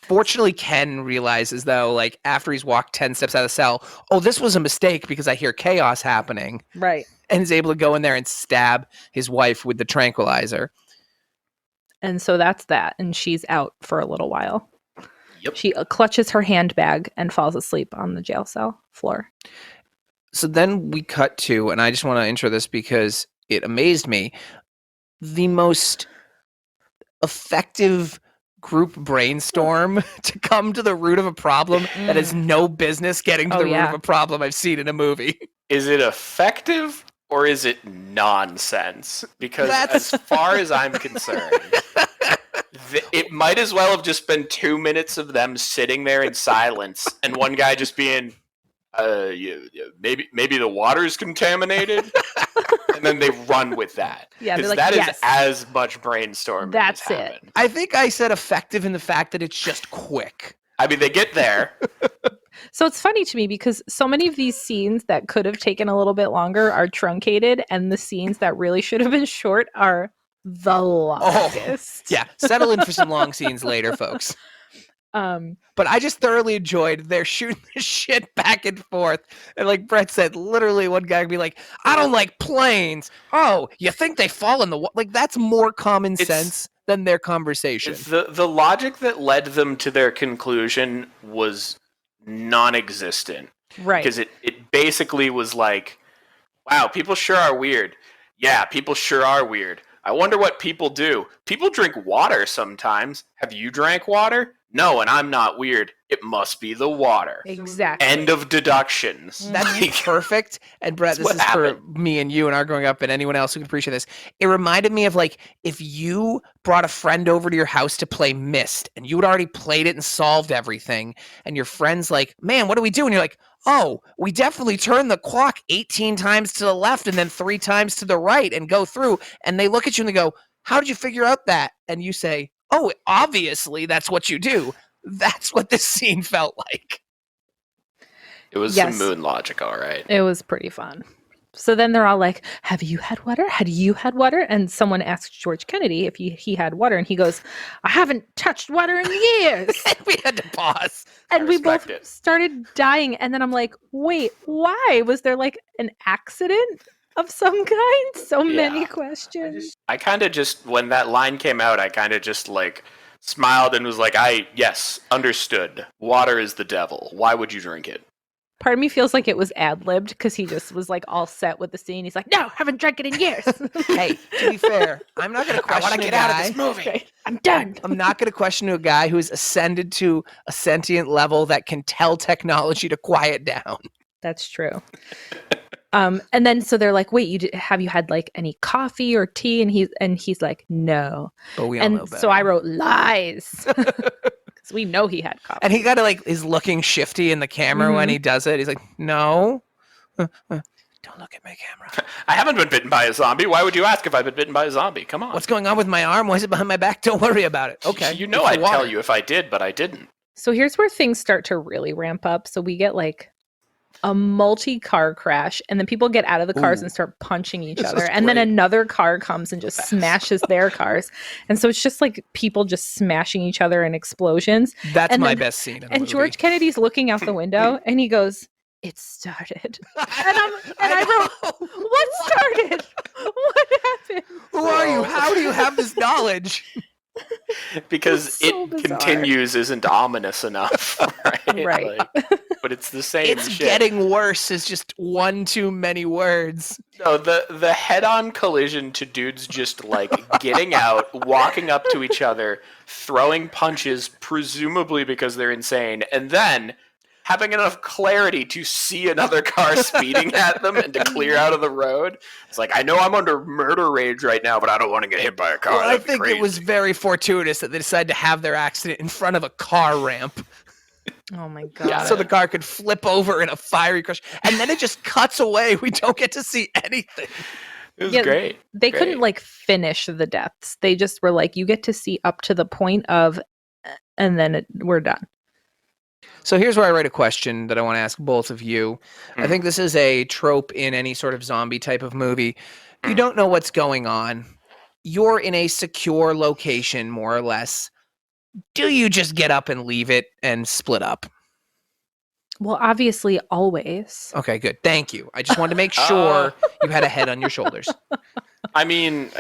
Fortunately, Ken realizes though, like after he's walked 10 steps out of the cell, oh, this was a mistake because I hear chaos happening. Right. And is able to go in there and stab his wife with the tranquilizer. And so that's that, and she's out for a little while. Yep. She clutches her handbag and falls asleep on the jail cell floor. So then we cut to, and I just want to intro this because it amazed me, the most effective group brainstorm to come to the root of a problem that has no business getting to Oh, the root yeah. of a problem I've seen in a movie. Is it effective or is it nonsense? Because That's- as far as I'm concerned, it might as well have just been 2 minutes of them sitting there in silence and one guy just being, maybe the water's contaminated, and then they run with that. Yeah, they're Because like, that is "Yes, as much brainstorming. that's as it." happened. I think I said effective in the fact that it's just quick. I mean, they get there. So it's funny to me because so many of these scenes that could have taken a little bit longer are truncated, and the scenes that really should have been short are the longest. Yeah, settle in for some long scenes later, folks. But I just thoroughly enjoyed their shooting the shit back and forth. And like Brett said, literally one guy would be like, "I don't like planes." "Oh, you think they fall in the water?" Like that's more common sense than their conversation. The logic that led them to their conclusion was non-existent. Right. Because it basically was like, wow, people sure are weird. Yeah, people sure are weird. I wonder what people do. People drink water sometimes. Have you drank water? No, and I'm not weird. it must be the water. Exactly. End of deductions. That's perfect. And Brett, this That's is what for happened. me and you and our growing up and anyone else who can appreciate this. It reminded me of like if you brought a friend over to your house to play Myst and you had already played it and solved everything. And your friend's like, man, what do we do? And you're like, oh, we definitely turn the clock 18 times to the left and then 3 times to the right and go through. And they look at you and they go, how did you figure out that? And you say, oh, obviously that's what you do. That's what this scene felt like. It was Yes. some moon logic, all right. It was pretty fun. So then they're all like, have you had water? Had you had water? And someone asked George Kennedy if he had water. And he goes, I haven't touched water in years. We had to pause. And we both respect it. started dying. And then I'm like, wait, why? Was there like an accident of some kind? So many Yeah. questions. I kind of just, when that line came out, I kind of just like smiled and was like, yes, understood. Water is the devil. Why would you drink it? Part of me feels like it was ad-libbed because he just was like all set with the scene. He's like, no, haven't drank it in years. Hey, to be fair, I'm not going to I want question to a get out of guy. this movie. Okay, I'm done. I'm not going to question a guy who's ascended to a sentient level that can tell technology to quiet down. That's true. And then so they're like, wait, have you had like any coffee or tea? And he's like, no. But we all know And better. so I wrote lies because we know he had coffee. And he kind of like is looking shifty in the camera when he does it. He's like, no. Don't look at my camera. I haven't been bitten by a zombie. Why would you ask if I've been bitten by a zombie? Come on. What's going on with my arm? Why is it behind my back? Don't worry about it. Okay. You know it's I'd water. tell you if I did, but I didn't. So here's where things start to really ramp up. So we get like a multi-car crash, and then people get out of the cars Ooh. and start punching each This other. is And then great. another car comes and just smashes their cars. And so it's just like people just smashing each other and explosions. That's And my then- best scene in the And movie. George Kennedy's looking out the window and he goes, it started. I wrote, what started? What happened? Who are you? How do you have this knowledge? Because It's so it bizarre. continues isn't ominous enough. Right. Right. But it's the same It's shit. getting worse is just one too many words. No, the head-on collision to dudes just like getting out, walking up to each other, throwing punches, presumably because they're insane, and then having enough clarity to see another car speeding at them and to clear out of the road. It's like, I know I'm under murder rage right now, but I don't want to get hit by a car. Well, I That'd be think it was crazy. very fortuitous that they decided to have their accident in front of a car ramp Oh my God. Got so the car could flip over in a fiery crash. And then it just cuts away. We don't get to see anything. It was Yeah, great. They Great. couldn't like finish the deaths. They just were like, you get to see up to the point of, and then we're done. So here's where I write a question that I want to ask both of you. I think this is a trope in any sort of zombie type of movie. You don't know what's going on. You're in a secure location, more or less. Do you just get up and leave it and split up? Well, obviously, always. Okay, good. Thank you. I just wanted to make sure you had a head on your shoulders. I mean,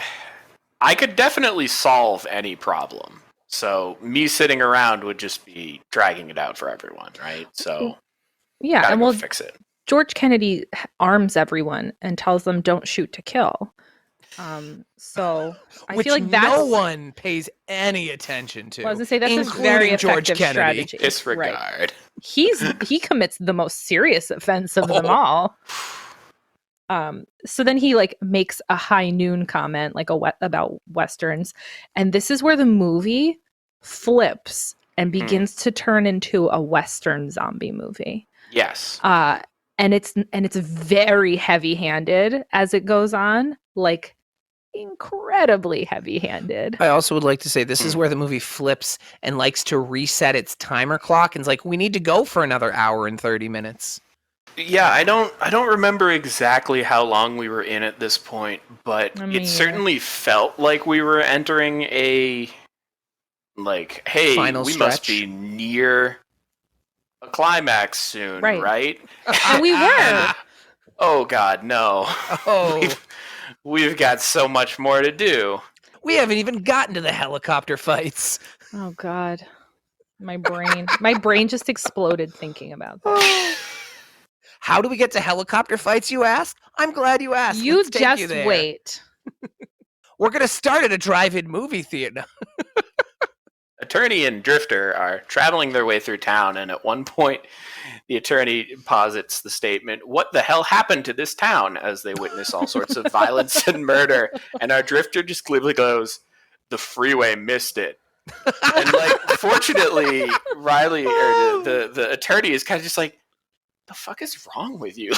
I could definitely solve any problem. So me sitting around would just be dragging it out for everyone, right? So Yeah, gotta and go well, fix it. George Kennedy arms everyone and tells them, "Don't shoot to kill." So I Which feel like that's. no one pays any attention to. Well, I was gonna say that's a including very George effective Kennedy. strategy. Disregard. Right. He commits the most serious offense of them Oh. all. So then he like makes a high noon comment like about westerns, and this is where the movie flips and begins to turn into a western zombie movie. Yes. And it's very heavy-handed as it goes on, like incredibly heavy-handed. I also would like to say this is where the movie flips and likes to reset its timer clock and is like, we need to go for another hour and 30 minutes. Yeah, I don't remember exactly how long we were in at this point, but Me it either. certainly felt like we were entering a like, hey, Final we must stretch. be near a climax soon, Right. right? And we were. Oh God, no. Oh, We've got so much more to do. we haven't even gotten to the helicopter fights. Oh God. My brain just exploded thinking about that. How do we get to helicopter fights, you ask? I'm glad you asked. You Let's take just there. wait. We're going to start at a drive-in movie theater. attorney and Drifter are traveling their way through town, and at one point, the attorney posits the statement, "What the hell happened to this town?" as they witness all sorts of violence and murder. And our Drifter just glibly goes, "The freeway missed it." And like, fortunately, Riley or the attorney is kind of just like, "The fuck is wrong with you?"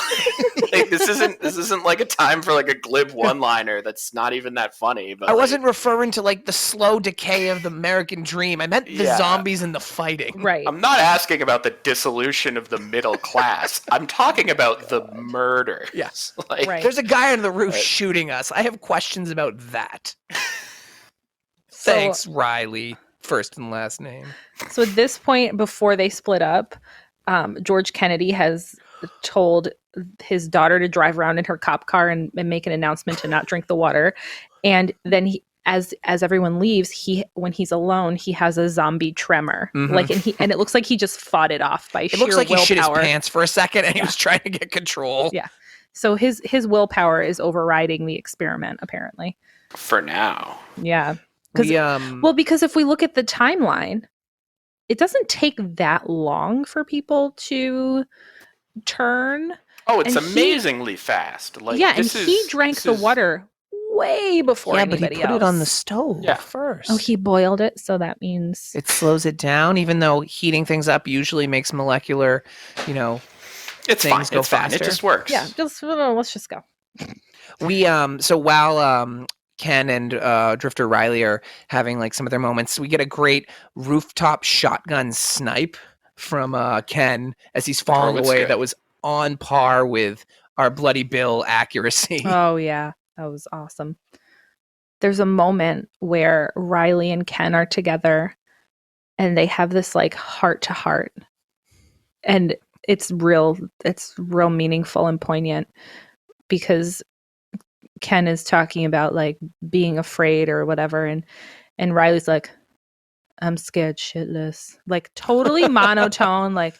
Like, this isn't like a time for like a glib one-liner that's not even that funny. But I wasn't referring to like the slow decay of the American dream. I meant the zombies and the fighting. Right. I'm not asking about the dissolution of the middle class. I'm talking about the murder. Yes. Like, Right. There's a guy on the roof shooting us. I have questions about that. Thanks, Riley. First and last name. So at this point, before they split up, George Kennedy has told his daughter to drive around in her cop car and make an announcement to not drink the water. And then he, as everyone leaves, when he's alone, he has a zombie tremor. Mhm. And it looks like he just fought it off by sheer willpower. It looks like he shit his pants for a second and he was trying to get control. Yeah. So his willpower is overriding the experiment, apparently. for now. Yeah. Because if we look at the timeline, it doesn't take that long for people to turn. Oh, it's And amazingly fast. Like, and he drank the water way before anybody but he put else. it on the stove Yeah. first. Oh, he boiled it, so that means It slows it down, even though heating things up usually makes molecular, It's things fine. go It's fine. faster. It just works. yeah. Let's just go. So while Ken and Drifter Riley are having like some of their moments, we get a great rooftop shotgun snipe from Ken as he's falling it's away. good. That was on par with our Bloody Bill accuracy. Oh yeah, that was awesome. There's a moment where Riley and Ken are together, and they have this like heart to heart, and it's real meaningful and poignant because Ken is talking about like being afraid or whatever, and Riley's like, "I'm scared shitless," like totally monotone, like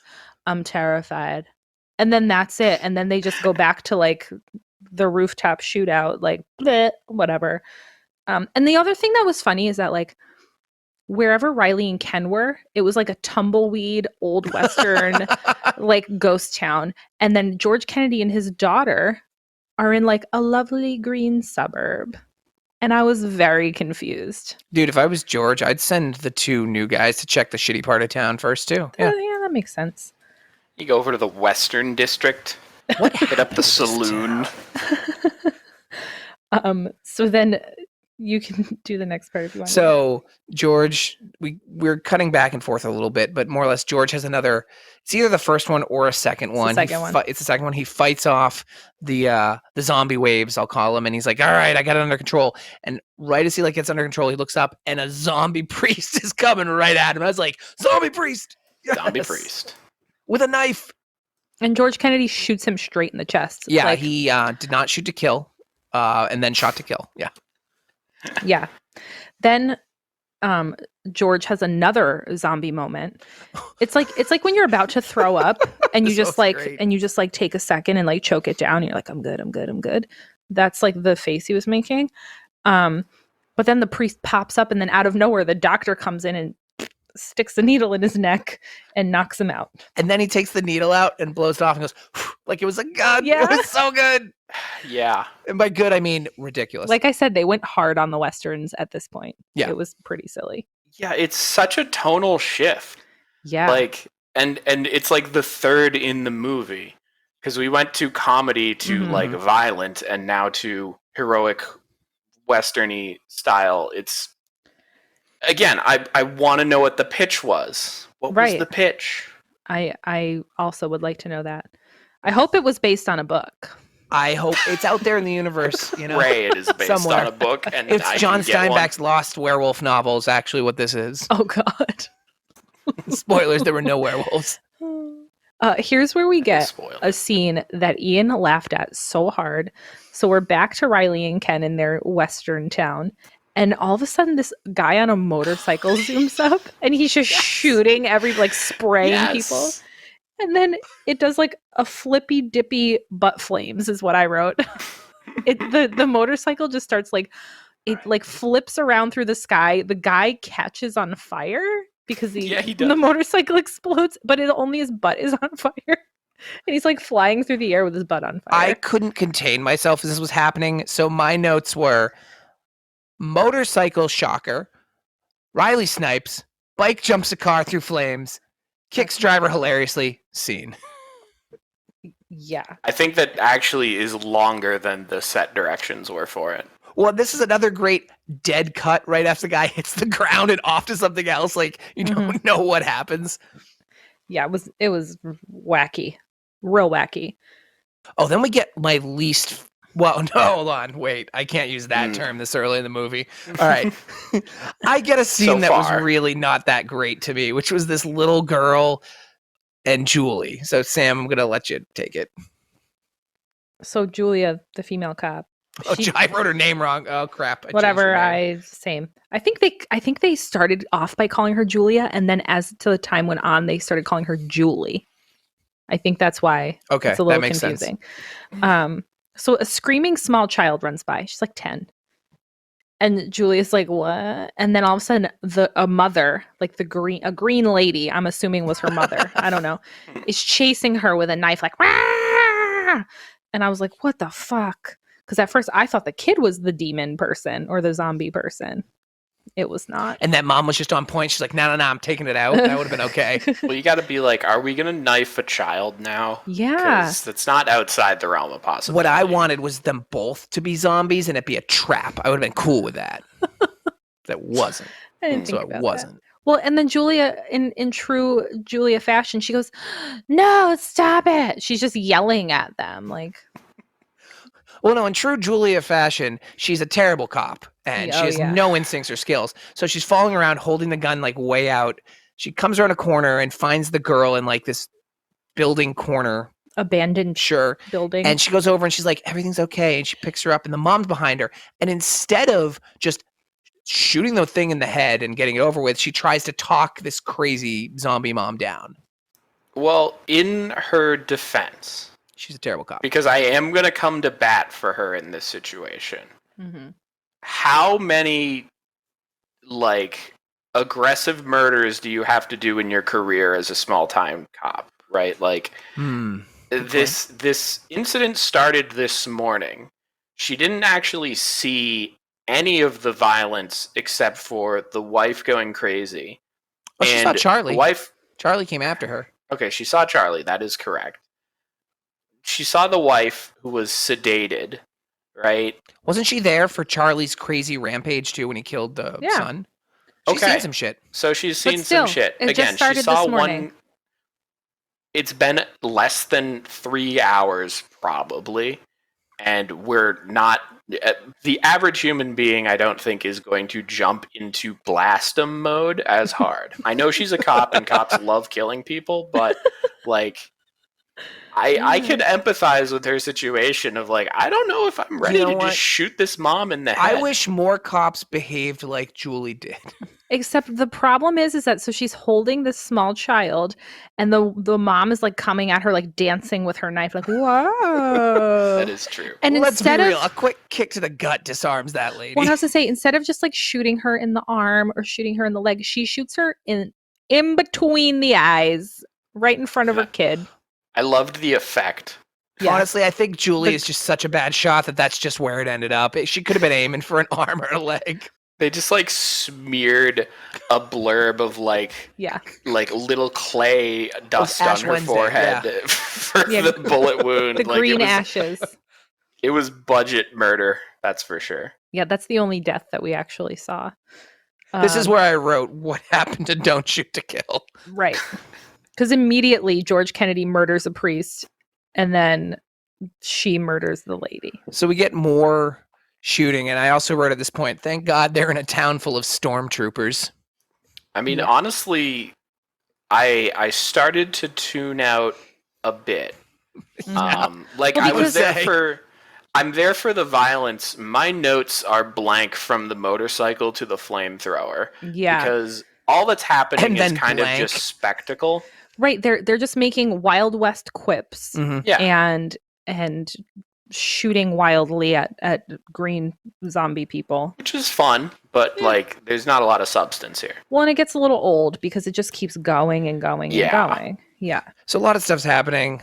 I'm terrified, and then that's it, and then they just go back to like the rooftop shootout, like bleh, whatever. And the other thing that was funny is that like wherever Riley and Ken were, it was like a tumbleweed old western like ghost town, and then George Kennedy and his daughter are in like a lovely green suburb. And I was very confused. Dude, if I was George, I'd send the two new guys to check the shitty part of town first too. Yeah. Yeah, that makes sense. You go over to the Western District, hit up the saloon. So then you can do the next part if you want. So George, we're cutting back and forth a little bit, but more or less George has another. It's either the first one or a second one. It's the second one. It's the second one. He fights off the zombie waves, I'll call him, and he's like, "All right, I got it under control." And right as he like gets under control, he looks up, and a zombie priest is coming right at him. I was like, "Zombie priest!" Zombie Yes! priest. With a knife. And George Kennedy shoots him straight in the chest. Yeah, Like, he did not shoot to kill, and then shot to kill. Yeah. yeah. Then George has another zombie moment. It's like when you're about to throw up and you This just was like great. and you just like take a second and like choke it down. And you're like, I'm good. That's like the face he was making. But then the priest pops up, and then out of nowhere, the doctor comes in and sticks a needle in his neck and knocks him out. And then he takes the needle out and blows it off and goes, like it was a gun. Yeah. It was so good. Yeah. And by good, I mean ridiculous. Like I said, they went hard on the Westerns at this point. Yeah. It was pretty silly. Yeah, it's such a tonal shift. Yeah. Like, and it's like the third in the movie. Because we went to comedy to Mhm. like violent, and now to heroic westerny style. It's, again, I want to know what the pitch was. What was Right. the pitch? I also would like to know that. I hope it was based on a book. I hope it's out there in the universe, you know. Pray it is based Somewhere. on a book, and It's I John can get one. Steinbeck's Lost Werewolf novel is actually what this is. Oh God. Spoilers, there were no werewolves. Here's where we get Spoiler. a scene that Ian laughed at so hard. So we're back to Riley and Ken in their western town. And all of a sudden, this guy on a motorcycle zooms up, and he's just shooting like spraying people. And then it does like a flippy dippy butt flames is what I wrote. The motorcycle just starts like it like flips around through the sky. The guy catches on fire because Yeah, he the does. motorcycle explodes, but only his butt is on fire. And he's like flying through the air with his butt on I fire. couldn't contain myself as this was happening. So my notes were motorcycle shocker, Riley snipes, bike jumps a car through flames, kicks driver hilariously, scene. Yeah. I think that actually is longer than the set directions were for it. Well, this is another great dead cut right after the guy hits the ground and off to something else. Like, you don't know what happens. Yeah, it was wacky. Real wacky. Oh, then we get my least... Well, no, hold on. Wait, I can't use that term this early in the movie. All right. I get a scene that was really not that great to me, which was this little girl and Julie. So, Sam, I'm going to let you take it. So, Julia, the female cop. I wrote her name wrong. Oh, crap. Same. I think they started off by calling her Julia, and then as the time went on, they started calling her Julie. I think that's why it's a little confusing. Sense. So a screaming small child runs by. She's like 10. And Julia's like, what? And then all of a sudden a mother, like a green lady, I'm assuming was her mother, I don't know, is chasing her with a knife, like, Wah! And I was like, what the fuck? Because at first I thought the kid was the demon person or the zombie person. It was not. And that mom was just on point. She's like, no, I'm taking it out. That would have been okay. Well, you got to be like, are we going to knife a child now? Yeah. Because that's not outside the realm of possibility. What I wanted was them both to be zombies and it be a trap. I would have been cool with that. That wasn't. I didn't think about wasn't. That. Well, and then Julia, in true Julia fashion, she goes, no, stop it. She's just yelling at them. Like, well, no, in true Julia fashion, she's a terrible cop and she has no instincts or skills. So she's following around holding the gun like way out. She comes around a corner and finds the girl in like this building corner. Abandoned building. And she goes over and she's like, everything's okay. And she picks her up and the mom's behind her. And instead of just shooting the thing in the head and getting it over with, she tries to talk this crazy zombie mom down. Well, in her defense... She's a terrible cop. Because I am going to come to bat for her in this situation. Mm-hmm. How many, like, aggressive murders do you have to do in your career as a small-time cop, right? Like, this incident started this morning. She didn't actually see any of the violence except for the wife going crazy. Oh, she saw Charlie. The Charlie came after her. Okay, she saw Charlie. That is correct. She saw the wife who was sedated, right? Wasn't she there for Charlie's crazy rampage too when he killed the son? She's seen some shit. So she's seen some shit. Again, she saw one. It's been less than 3 hours probably, and we're not. The average human being, I don't think, is going to jump into blastum mode as hard. I know she's a cop, and cops love killing people, but like. I could empathize with her situation of like, I don't know if I'm ready to just shoot this mom in the head. I wish more cops behaved like Julie did. Except the problem is that so she's holding this small child and the mom is like coming at her like dancing with her knife like, whoa. That is true. And let's be real, a quick kick to the gut disarms that lady. Well, I was to say, instead of just like shooting her in the arm or shooting her in the leg, she shoots her in between the eyes, right in front of her kid. I loved the effect. Yeah. Honestly, I think Julie is just such a bad shot that's just where it ended up. She could have been aiming for an arm or a leg. They just like smeared a blurb of like little clay dust on her forehead for the bullet wound. The green ashes. It was budget murder, that's for sure. Yeah, that's the only death that we actually saw. This is where I wrote, what happened to Don't Shoot to Kill? Right. Because immediately George Kennedy murders a priest and then she murders the lady. So we get more shooting. And I also wrote at this point, thank God they're in a town full of stormtroopers. I mean, honestly, I started to tune out a bit. I'm there for the violence. My notes are blank from the motorcycle to the flamethrower. Yeah. Because all that's happening is kind of just spectacle. Right, they're just making Wild West quips, mm-hmm. and shooting wildly at green zombie people. Which is fun, but like there's not a lot of substance here. Well, and it gets a little old because it just keeps going and going and going. Yeah. So a lot of stuff's happening.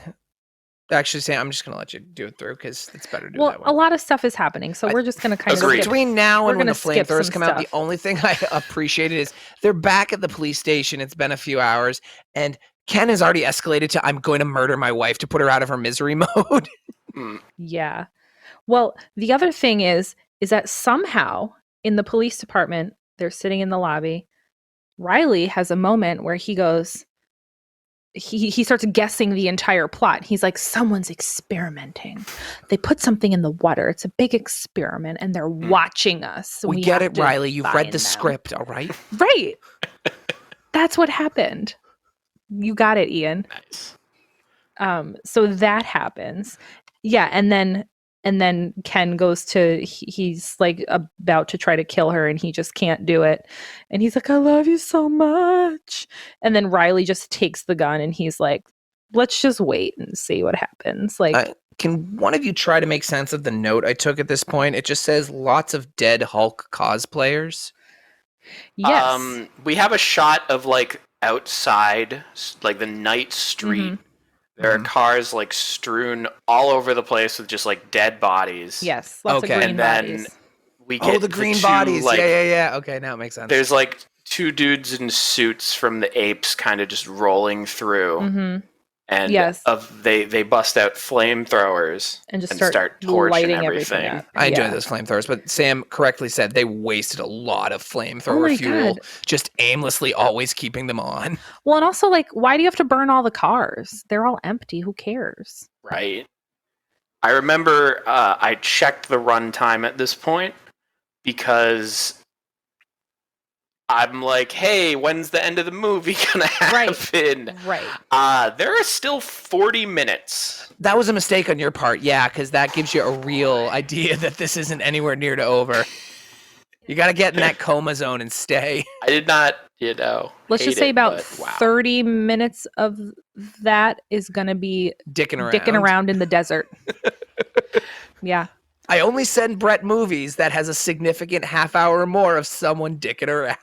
Actually, Sam, I'm just going to let you do it through because it's better to do that one. A lot of stuff is happening, so we're just going to kind of Agreed. Between now and when the skip flamethrowers some come out, the stuff. only thing I appreciated is they're back at the police station. It's been a few hours, and Ken has already escalated to I'm going to murder my wife to put her out of her misery mode. Yeah. Well, the other thing is that somehow in the police department, they're sitting in the lobby. Riley has a moment where he goes, he starts guessing the entire plot. He's like, someone's experimenting. They put something in the water. It's a big experiment, and they're watching us. We get have it, to Riley. You've read find the them." script, all right? Right. That's what happened. You got it, Ian. Nice. So that happens. Yeah, and then Ken goes to he's like about to try to kill her and he just can't do it. And he's like, I love you so much. And then Riley just takes the gun and he's like, let's just wait and see what happens. Like can one of you try to make sense of the note I took at this point? It just says lots of dead Hulk cosplayers. yes. We have a shot of like outside, like the night street. There are cars like strewn all over the place with just like dead bodies. Yes. Lots of Okay. green And then bodies. we get the green two, bodies. Like, Yeah. Okay, now it makes sense. There's like two dudes in suits from the apes kind of just rolling through. Mm-hmm. And Yes. they bust out flamethrowers And just start torching lighting everything. up. I enjoy Yeah. those flamethrowers, but Sam correctly said they wasted a lot of flamethrower Oh my fuel, God. just aimlessly always keeping them on. Well, and also like, why do you have to burn all the cars? They're all empty. Who cares? Right. I remember I checked the runtime at this point because I'm like, hey, when's the end of the movie gonna happen? Right. There are still 40 minutes. That was a mistake on your part, yeah, because that gives you a real idea that this isn't anywhere near to over. You got to get in that coma zone and stay. I did not, Let's just say about 30 minutes of that is going to be Dicking around in the desert. Yeah. I only send Brett movies that has a significant half hour or more of someone dicking around.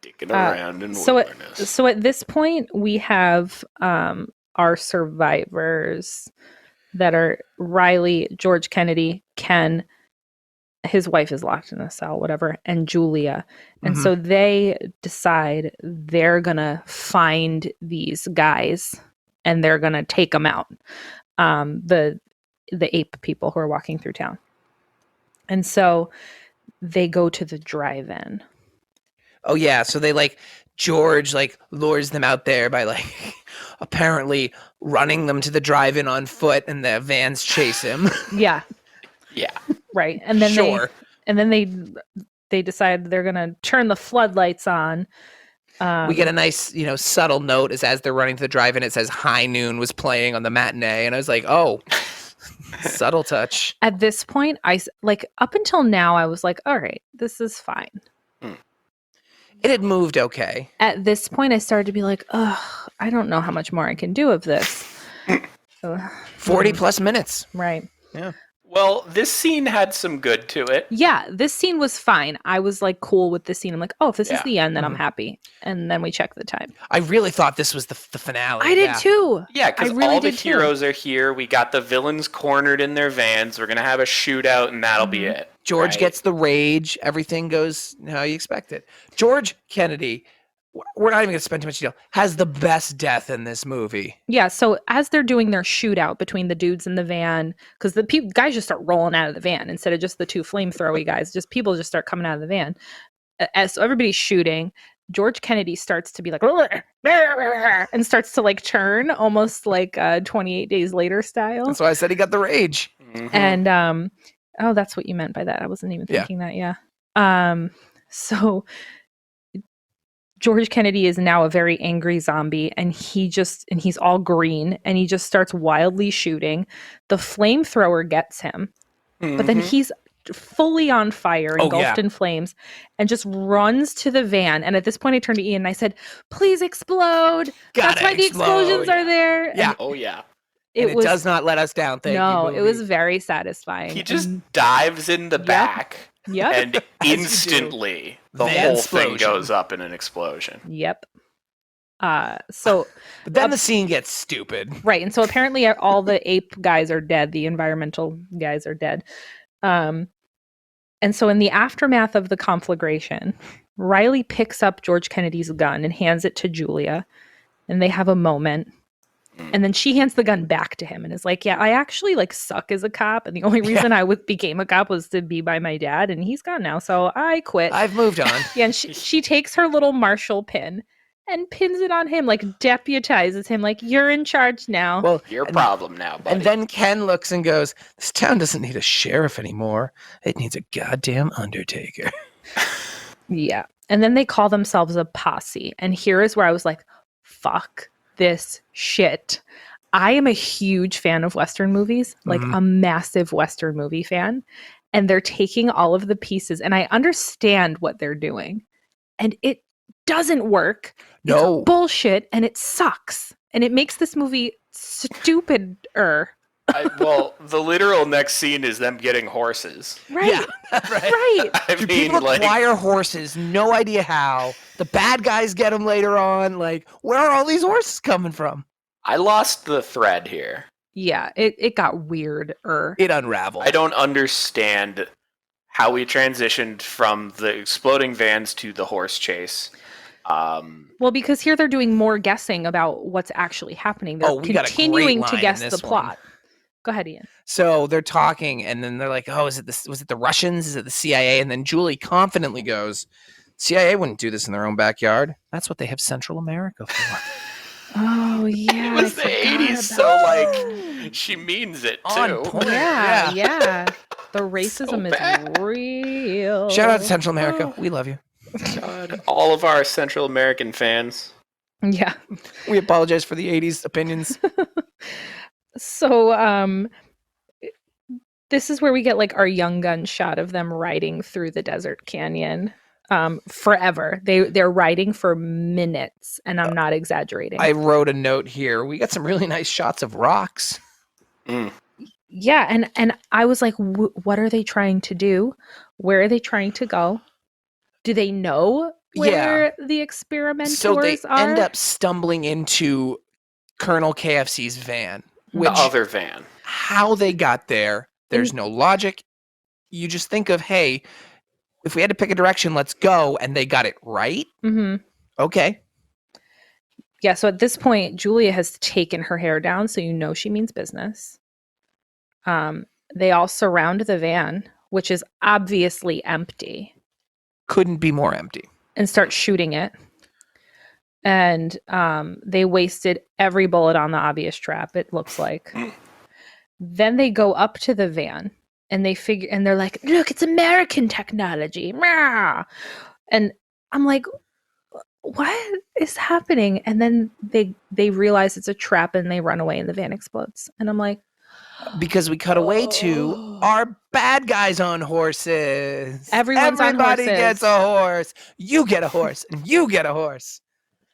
Dicking around in so wilderness. So at this point, we have our survivors that are Riley, George Kennedy, Ken, his wife is locked in a cell, whatever, and Julia. And so they decide they're going to find these guys and they're going to take them out. The ape people who are walking through town. And so they go to the drive-in. Oh, yeah. So they George lures them out there by apparently running them to the drive-in on foot and the vans chase him. Yeah. Yeah. Right. And then Sure. they decide they're going to turn the floodlights on. We get a nice, subtle note as they're running to the drive-in. It says High Noon was playing on the matinee. And I was like, oh, subtle touch. At this point, up until now, I was like, all right, this is fine. It had moved okay. At this point, I started to be like, ugh, I don't know how much more I can do of this. 40 plus minutes. Right. Yeah. Well, this scene had some good to it. Yeah, this scene was fine. I was cool with this scene. I'm like, oh, if this is the end, then I'm happy. And then we check the time. I really thought this was the finale. I did too. Yeah, because really all the did too. heroes are here. We got the villains cornered in their vans. We're going to have a shootout, and that'll be it. George right? gets the rage. Everything goes how you expect it. George Kennedy, we're not even going to spend too much detail, has the best death in this movie. Yeah, so as they're doing their shootout between the dudes in the van, because the guys just start rolling out of the van instead of just the two flamethrowy guys, just people just start coming out of the van. So everybody's shooting. George Kennedy starts to be like, and starts to turn almost like 28 Days Later style. That's why I said he got the rage. Mhm. And oh, that's what you meant by that. I wasn't even thinking that. Yeah. So George Kennedy is now a very angry zombie, and he's all green, and he just starts wildly shooting. The flamethrower gets him, but then he's fully on fire, engulfed in flames, and just runs to the van. And at this point, I turned to Ian and I said, "Please explode! That's why the explosions are there." Yeah. And Oh, yeah. And it does not let us down. Thank you, No, movie. it was very satisfying. He just dives in the back, Yep. and instantly the Van whole thing explosion. goes up in an explosion. Yep. But then the scene gets stupid. Right. And so apparently all the ape guys are dead. The environmental guys are dead. And so in the aftermath of the conflagration, Riley picks up George Kennedy's gun and hands it to Julia. And they have a moment. And then she hands the gun back to him and is like, yeah, I actually like suck as a cop. And the only reason I became a cop was to be by my dad. And he's gone now. So I quit. I've moved on. Yeah. And she takes her little Marshall pin and pins it on him, like deputizes him, like you're in charge now. Well, Your problem now, buddy. and then Ken looks and goes, this town doesn't need a sheriff anymore. It needs a goddamn undertaker. Yeah. And then they call themselves a posse. And here is where I was like, fuck this shit. I am a huge fan of Western movies, like a massive Western movie fan. And they're taking all of the pieces, and I understand what they're doing. And it doesn't work. No. It's bullshit, and it sucks. And it makes this movie stupider. Well, the literal next scene is them getting horses. Right. Yeah, right. Right. I Do mean, people like, acquire horses? No idea how. The bad guys get them later on. Like, where are all these horses coming from? I lost the thread here. Yeah, it got weirder. It unraveled. I don't understand how we transitioned from the exploding vans to the horse chase. Well, because here they're doing more guessing about what's actually happening. They're we got a great continuing line to in guess this the plot. Go ahead, Ian. So they're talking, and then they're like, "Oh, was it the Russians? Is it the CIA?" And then Julie confidently goes, "CIA wouldn't do this in their own backyard. That's what they have Central America for." Oh yeah, It was the 80s, so like she means it too. On point. Yeah. The racism bad. is real. Shout out to Central America. We love you. God, all of our Central American fans. Yeah. We apologize for the '80s opinions. So this is where we get like our young gun shot of them riding through the desert canyon. Forever. They're riding for minutes, and I'm not exaggerating. I wrote a note here. We got some really nice shots of rocks. Yeah, and I was like, what are they trying to do? Where are they trying to go? Do they know where the experimenters So they are? end up stumbling into Colonel KFC's van. The other van. How they got there, there's no logic. You just think of, hey, if we had to pick a direction, let's go, and they got it right. Mm-hmm. Okay. Yeah, so at this point, Julia has taken her hair down, so you know she means business. They all surround the van, which is obviously empty, Couldn't be more empty. and start shooting it. And they wasted every bullet on the obvious trap, it looks like. Then they go up to the van, and they're like, look, it's American technology. Rah! And I'm like, what is happening? And then they realize it's a trap, and they run away, and the van explodes. And I'm like, Because we cut away to our bad guys on horses. Everyone's on Everybody horses. gets a horse. You get a horse, and you get a horse.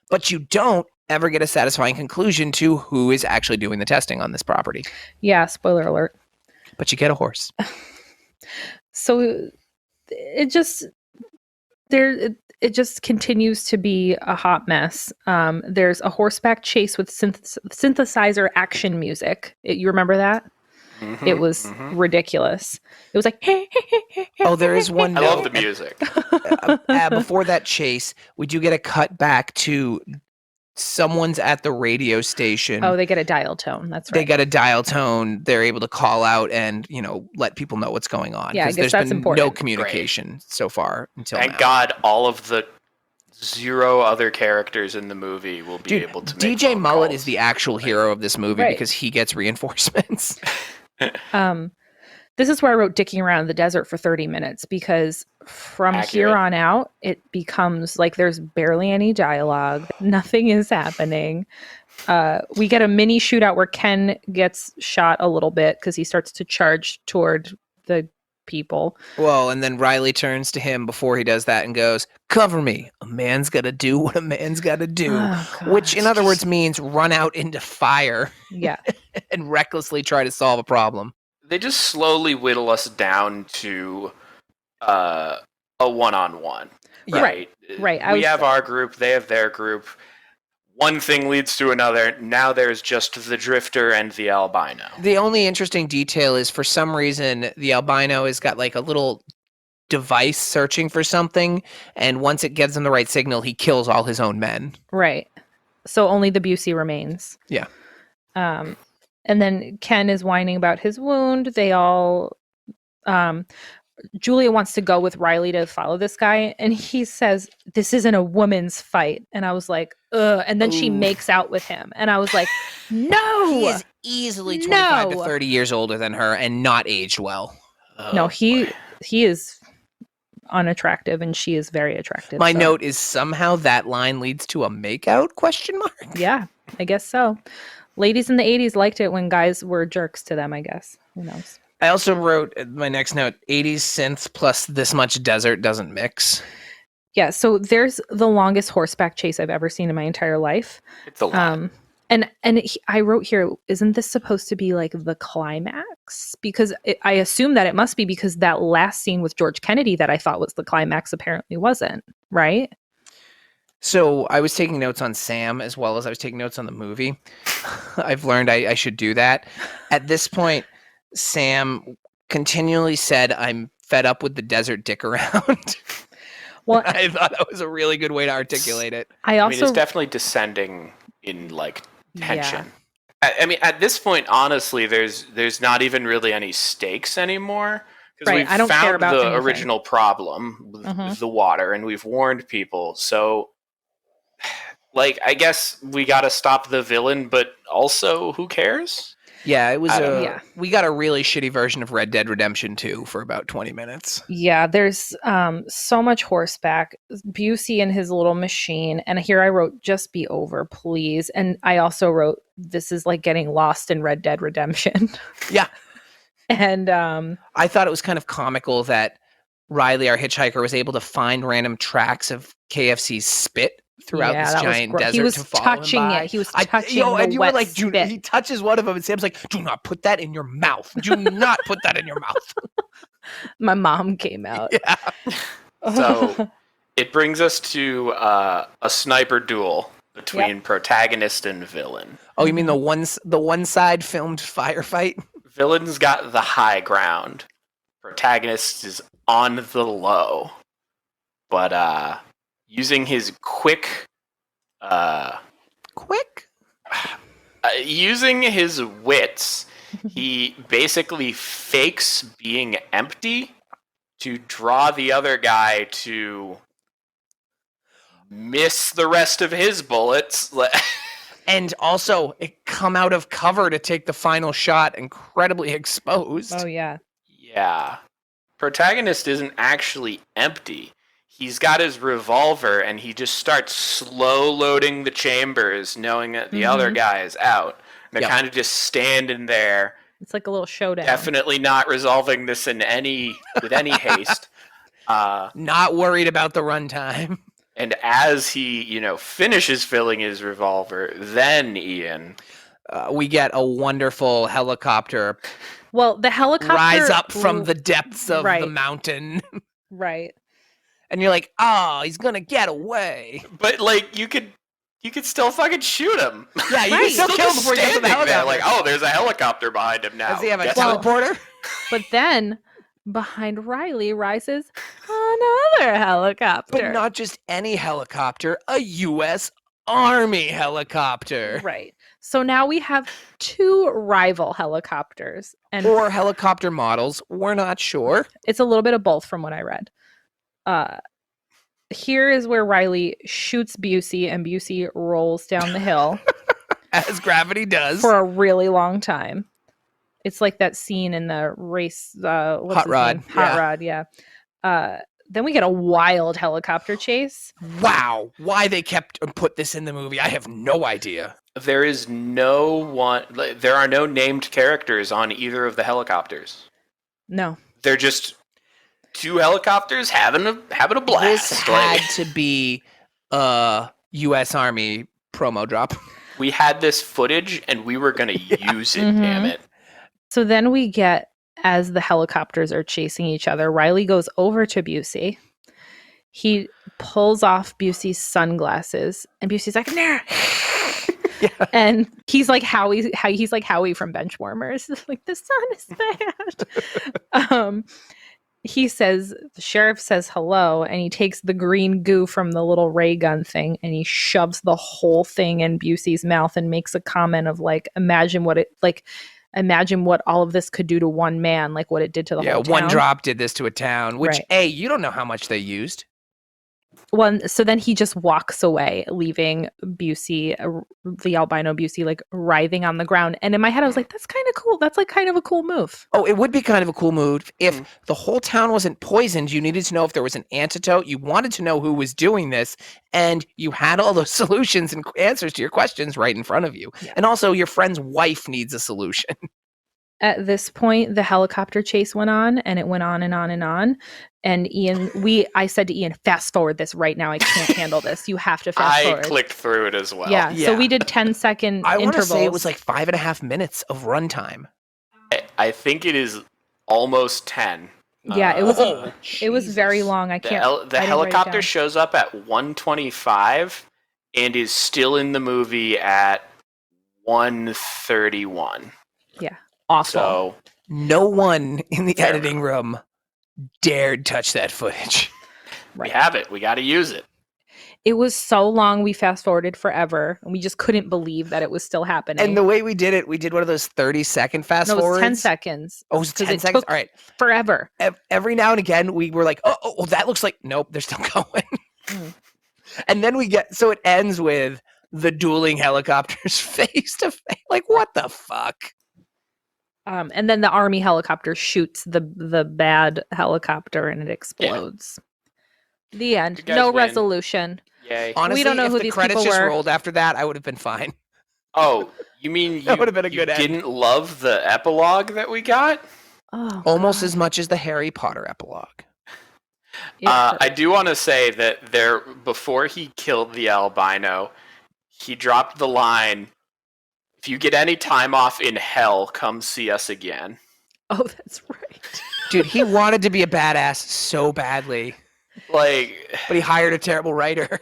But you don't ever get a satisfying conclusion to who is actually doing the testing on this property. yeah, spoiler alert. But you get a horse. So it just continues to be a hot mess. There's a horseback chase with synthesizer action music. You remember that? Mm-hmm, It was ridiculous. It was like, Oh, there is one I note. love the music. Before that chase, we do get a cut back to someone's at the radio station. oh, they get a dial tone. That's right. They got a dial tone. They're able to call out and, let people know what's going on. Yeah, I 'Cause guess there's that's been important. no communication so far until Thank now. God all of the 0 other characters in the movie will be Dude, able to make DJ phone Mullet calls. is the actual hero of this movie Right. because he gets reinforcements. This is where I wrote dicking around in the desert for 30 minutes, because from here Accurate. on out, it becomes like there's barely any dialogue. Nothing is happening. We get a mini shootout where Ken gets shot a little bit because he starts to charge toward the people. Well, and then Riley turns to him before he does that and goes, "Cover me. A man's got to do what a man's got to do." Oh, God. Which, in other words, means run out into fire. Yeah. and recklessly try to solve a problem. They just slowly whittle us down to a one-on-one. Right. We have our group, they have their group. One thing leads to another. Now there's just the drifter and the albino. The only interesting detail is for some reason the albino has got like a little device searching for something, and once it gives him the right signal, he kills all his own men. Right. So only the Busey remains. Yeah. And then Ken is whining about his wound. They all Julia wants to go with Riley to follow this guy, and he says, "This isn't a woman's fight." And I was like, ugh. And then she makes out with him. And I was like, no! He is easily 25 to 30 years older than her and not aged well. No, he is unattractive, and she is very attractive. My note is somehow that line leads to a makeout ? Yeah, I guess so. Ladies in the 80s liked it when guys were jerks to them, I guess. Who knows? I also wrote my next note, 80s synth plus this much desert doesn't mix. Yeah, so there's the longest horseback chase I've ever seen in my entire life. It's a lot. I wrote here, isn't this supposed to be like the climax? Because I assume that it must be, because that last scene with George Kennedy that I thought was the climax apparently wasn't, right? So I was taking notes on Sam as well as I was taking notes on the movie. I've learned I should do that. At this point, Sam continually said, "I'm fed up with the desert dick around." Well, I thought that was a really good way to articulate it. I mean, it's definitely descending in like tension. Yeah. I mean, at this point, honestly, there's not even really any stakes anymore, because we've found the original problem with the water, and we've warned people. So, like, I guess we got to stop the villain, but also, who cares? Yeah, it was we got a really shitty version of Red Dead Redemption 2 for about 20 minutes. Yeah, there's so much horseback. Busey and his little machine. And here I wrote, "Just be over, please." And I also wrote, "This is like getting lost in Red Dead Redemption." Yeah. And I thought it was kind of comical that Riley, our hitchhiker, was able to find random tracks of KFC's spit throughout this giant desert. He was to follow touching him by. it. He was touching and you were like, spit. He touches one of them, and Sam's like, "Do not put that in your mouth. Do not put that in your mouth." My mom came out. Yeah. So it brings us to a sniper duel between protagonist and villain. Oh, you mean the one side filmed firefight? Villain's got the high ground. Protagonist is on the low. But using his using his wits, he basically fakes being empty to draw the other guy to miss the rest of his bullets. And also come out of cover to take the final shot, incredibly exposed. Oh, yeah. Yeah. Protagonist isn't actually empty. He's got his revolver, and he just starts slow loading the chambers, knowing that the other guy is out. And they're kind of just standing there. It's like a little showdown. Definitely not resolving this with any haste. Not worried about the runtime. And as he, finishes filling his revolver, then Ian, we get a wonderful helicopter. Well, the helicopter rise up from the depths of the mountain. Right. And you're like, "Oh, he's gonna get away." But like, you could still fucking shoot him. Yeah, you can still kill him before you get to the helicopter. Like, oh, there's a helicopter behind him now. Does he have a teleporter? But then behind Riley rises another helicopter. But not just any helicopter, a U.S. Army helicopter. Right. So now we have two rival helicopters. Or helicopter models. We're not sure. It's a little bit of both from what I read. Here is where Riley shoots Busey, and Busey rolls down the hill. As gravity does. For a really long time. It's like that scene in the race. Hot Rod. Hot Rod, yeah. Then we get a wild helicopter chase. Wow. Why they put this in the movie, I have no idea. There are no named characters on either of the helicopters. No. They're just two helicopters having a blast. This had to be a U.S. Army promo drop. We had this footage and we were going to use it, Mhm. damn it. So then we get, as the helicopters are chasing each other, Riley goes over to Busey. He pulls off Busey's sunglasses, and Busey's like, nah. Yeah. And he's like Howie from Benchwarmers. Like, the sun is bad. He says, the sheriff says hello, and he takes the green goo from the little ray gun thing and he shoves the whole thing in Busey's mouth and makes a comment of like, imagine what all of this could do to one man, like what it did to the whole town. One drop did this to a town, which, Right. A, you don't know how much they used. Well, so then he just walks away, leaving Busey, the albino Busey, like writhing on the ground. And in my head, I was like, that's kind of cool. That's like kind of a cool move. Oh, it would be kind of a cool move if the whole town wasn't poisoned. You needed to know if there was an antidote. You wanted to know who was doing this, and you had all those solutions and answers to your questions right in front of you. Yeah. And also, your friend's wife needs a solution. At this point, the helicopter chase went on, and it went on and on and on. And I said to Ian, fast forward this right now. I can't handle this. You have to fast forward. I clicked through it as well. Yeah. So we did 10-second I want to intervals. say it was like 5.5 minutes of runtime. I think it is almost 10. Yeah, it was very long. I can't. The helicopter shows up at 1:25 and is still in the movie at 1:31. Yeah, awful. So no one in the editing room dared touch that footage. We have it. We got to use it. It was so long. We fast forwarded forever, and we just couldn't believe that it was still happening. And the way we did it, we did one of those 30-second fast forwards. No, it was 10 seconds. Oh, it was 10 seconds? All right. Forever. Every now and again, we were like, oh, that looks like, nope, they're still going. And then so it ends with the dueling helicopters face to face. Like, what the fuck? And then the army helicopter shoots the bad helicopter, and it explodes. Yeah. The end. No win. Resolution. Yay. Honestly, we don't know if who the these credits people just were. rolled after that, I would have been fine. Oh, you mean That would've been a good end. didn't love the epilogue that we got? Oh, Almost God. as much as the Harry Potter epilogue. I do want to say that before he killed the albino, he dropped the line, if you get any time off in hell, come see us again. Oh, that's right. Dude, he wanted to be a badass so badly. But he hired a terrible writer.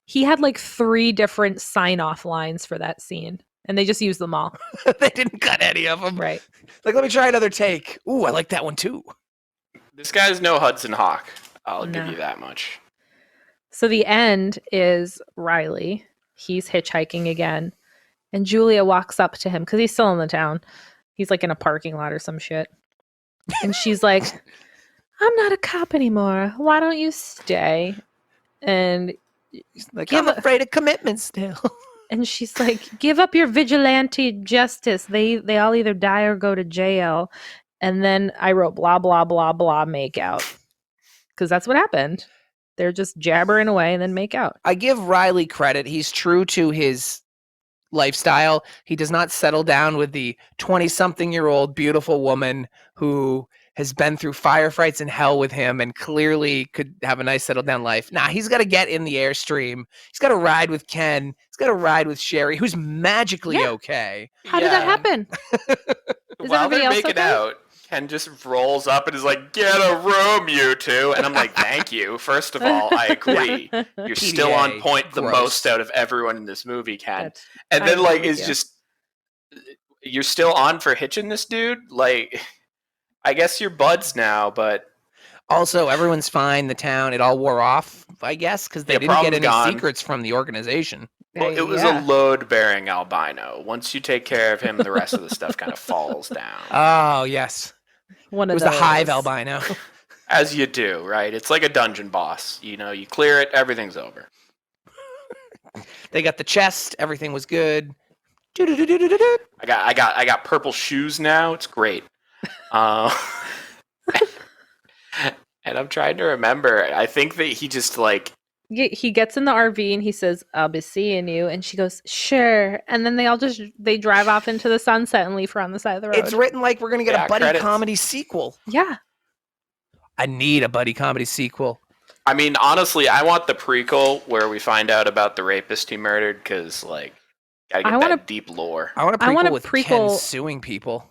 He had like 3 different sign-off lines for that scene, and they just used them all. They didn't cut any of them. Right. Like, let me try another take. Ooh, I like that one too. This guy's no Hudson Hawk. I'll give you that much. So the end is Riley. He's hitchhiking again. And Julia walks up to him because he's still in the town. He's like in a parking lot or some shit. And she's like, I'm not a cop anymore. Why don't you stay? And he's like, I'm afraid of commitment still. And she's like, give up your vigilante justice. They all either die or go to jail. And then I wrote blah, blah, blah, blah, make out. Because that's what happened. They're just jabbering away and then make out. I give Riley credit. He's true to his lifestyle. He does not settle down with the 20-something-year-old beautiful woman who has been through firefights in hell with him and clearly could have a nice settled down life. Nah, he's got to get in the Airstream. He's got to ride with Ken. He's got to ride with Sherry, who's magically okay. How did that happen? Is While everybody they're else making okay? out, Ken just rolls up and is like, get a room, you two. And I'm like, thank you. First of all, I agree. You're still on point the gross. most out of everyone in this movie, Ken. That's- And I then, agree like, with it's you. just, you're still on for hitching this dude? Like, I guess you're buds now, but Also, everyone's fine. The town, it all wore off, I guess, because they Yeah, didn't get problem's any gone. secrets from the organization. well, it was a load-bearing albino. Once you take care of him, the rest of the stuff kind of falls down. Oh, yes. One It of was the those. hive albino. As you do, right? It's like a dungeon boss. You know, you clear it, everything's over. They got the chest. Everything was good. Do-do-do-do-do-do. I got purple shoes now. It's great. And I'm trying to remember. I think that he just like He gets in the RV and he says, I'll be seeing you. And she goes, sure. And then they drive off into the sunset and leave her on the side of the road. It's written like we're going to get Yeah, a buddy credits. comedy sequel. Yeah. I need a buddy comedy sequel. I mean, honestly, I want the prequel where we find out about the rapist he murdered because, like, Gotta get I want that deep lore. I want a I want prequel a with Ken prequel- suing people.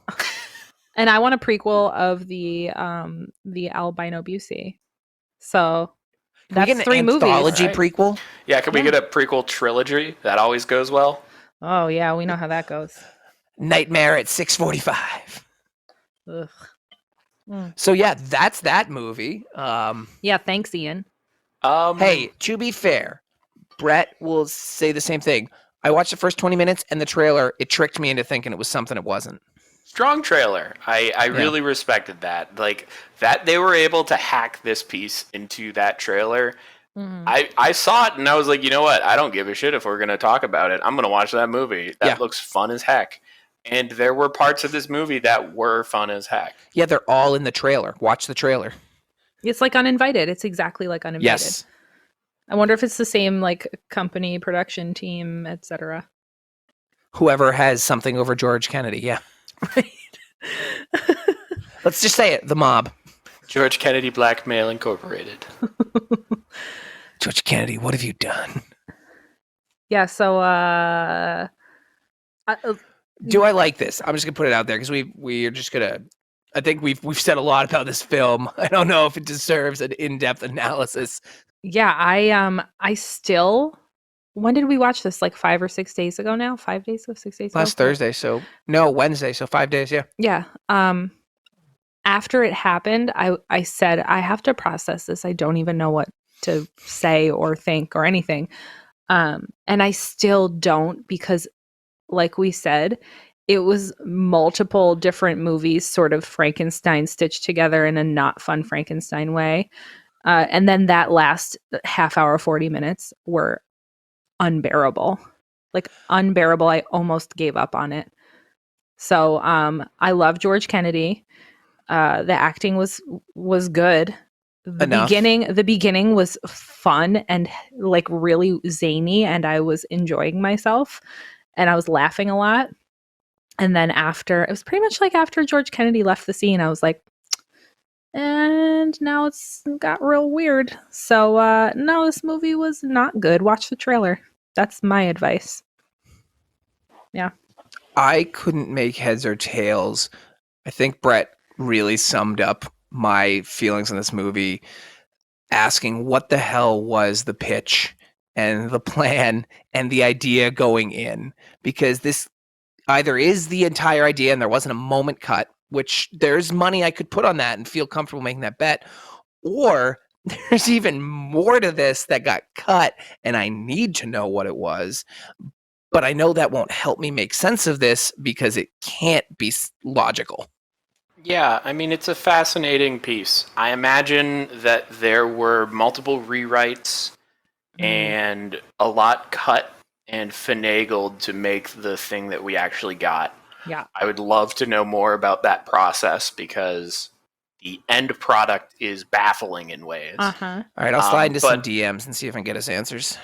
And I want a prequel of the albino Busey. So Can we that's get an 3 movies. anthology Alright. prequel? Yeah, can we Yeah. get a prequel trilogy? That always goes well. Oh yeah, we know how that goes. Nightmare at 6:45. Ugh. Mm. So yeah, that's that movie. Yeah, thanks, Ian. Hey, to be fair, Brett will say the same thing. I watched the first 20 minutes and the trailer, it tricked me into thinking it was something it wasn't. strong trailer. I really respected that. Like that they were able to hack this piece into that trailer. Mhm. I saw it and I was like, you know what? I don't give a shit if we're gonna talk about it. I'm gonna watch that movie. That Yeah. looks fun as heck. And there were parts of this movie that were fun as heck. Yeah, they're all in the trailer. Watch the trailer. It's like Uninvited. It's exactly like Uninvited. Yes. I wonder if it's the same like company, production team, etc. Whoever has something over George Kennedy. Yeah. Right. Let's just say it. The mob. George Kennedy Blackmail Incorporated. George Kennedy, what have you done? Yeah. So Do I like this? I'm just gonna put it out there because we're just gonna. I think we've said a lot about this film. I don't know if it deserves an in-depth analysis. yeah, I still. When did we watch this? Like 5 or 6 days ago now? 5 days ago, 6 days ago? Last Thursday, so no Wednesday, so 5 days. Yeah. Yeah. After it happened, I said I have to process this. I don't even know what to say or think or anything. And I still don't because, like we said, it was multiple different movies, sort of Frankenstein stitched together in a not fun Frankenstein way. And then that last half hour, 40 minutes were unbearable. Like unbearable. I almost gave up on it. So I love George Kennedy. The acting was good. Enough. The beginning was fun and like really zany, and I was enjoying myself and I was laughing a lot. And then after, it was pretty much like after George Kennedy left the scene, I was like, and now it's got real weird. So no, this movie was not good. Watch the trailer. That's my advice. Yeah. I couldn't make heads or tails. I think Brett really summed up my feelings on this movie, asking what the hell was the pitch and the plan and the idea going in, because this either is the entire idea and there wasn't a moment cut, which there's money I could put on that and feel comfortable making that bet, or there's even more to this that got cut and I need to know what it was. But I know that won't help me make sense of this because it can't be logical. Yeah, I mean, it's a fascinating piece. I imagine that there were multiple rewrites and a lot cut and finagled to make the thing that we actually got. Yeah. I would love to know more about that process because the end product is baffling in ways. Uh-huh. All right, I'll slide into some but- DMs and see if I can get us answers.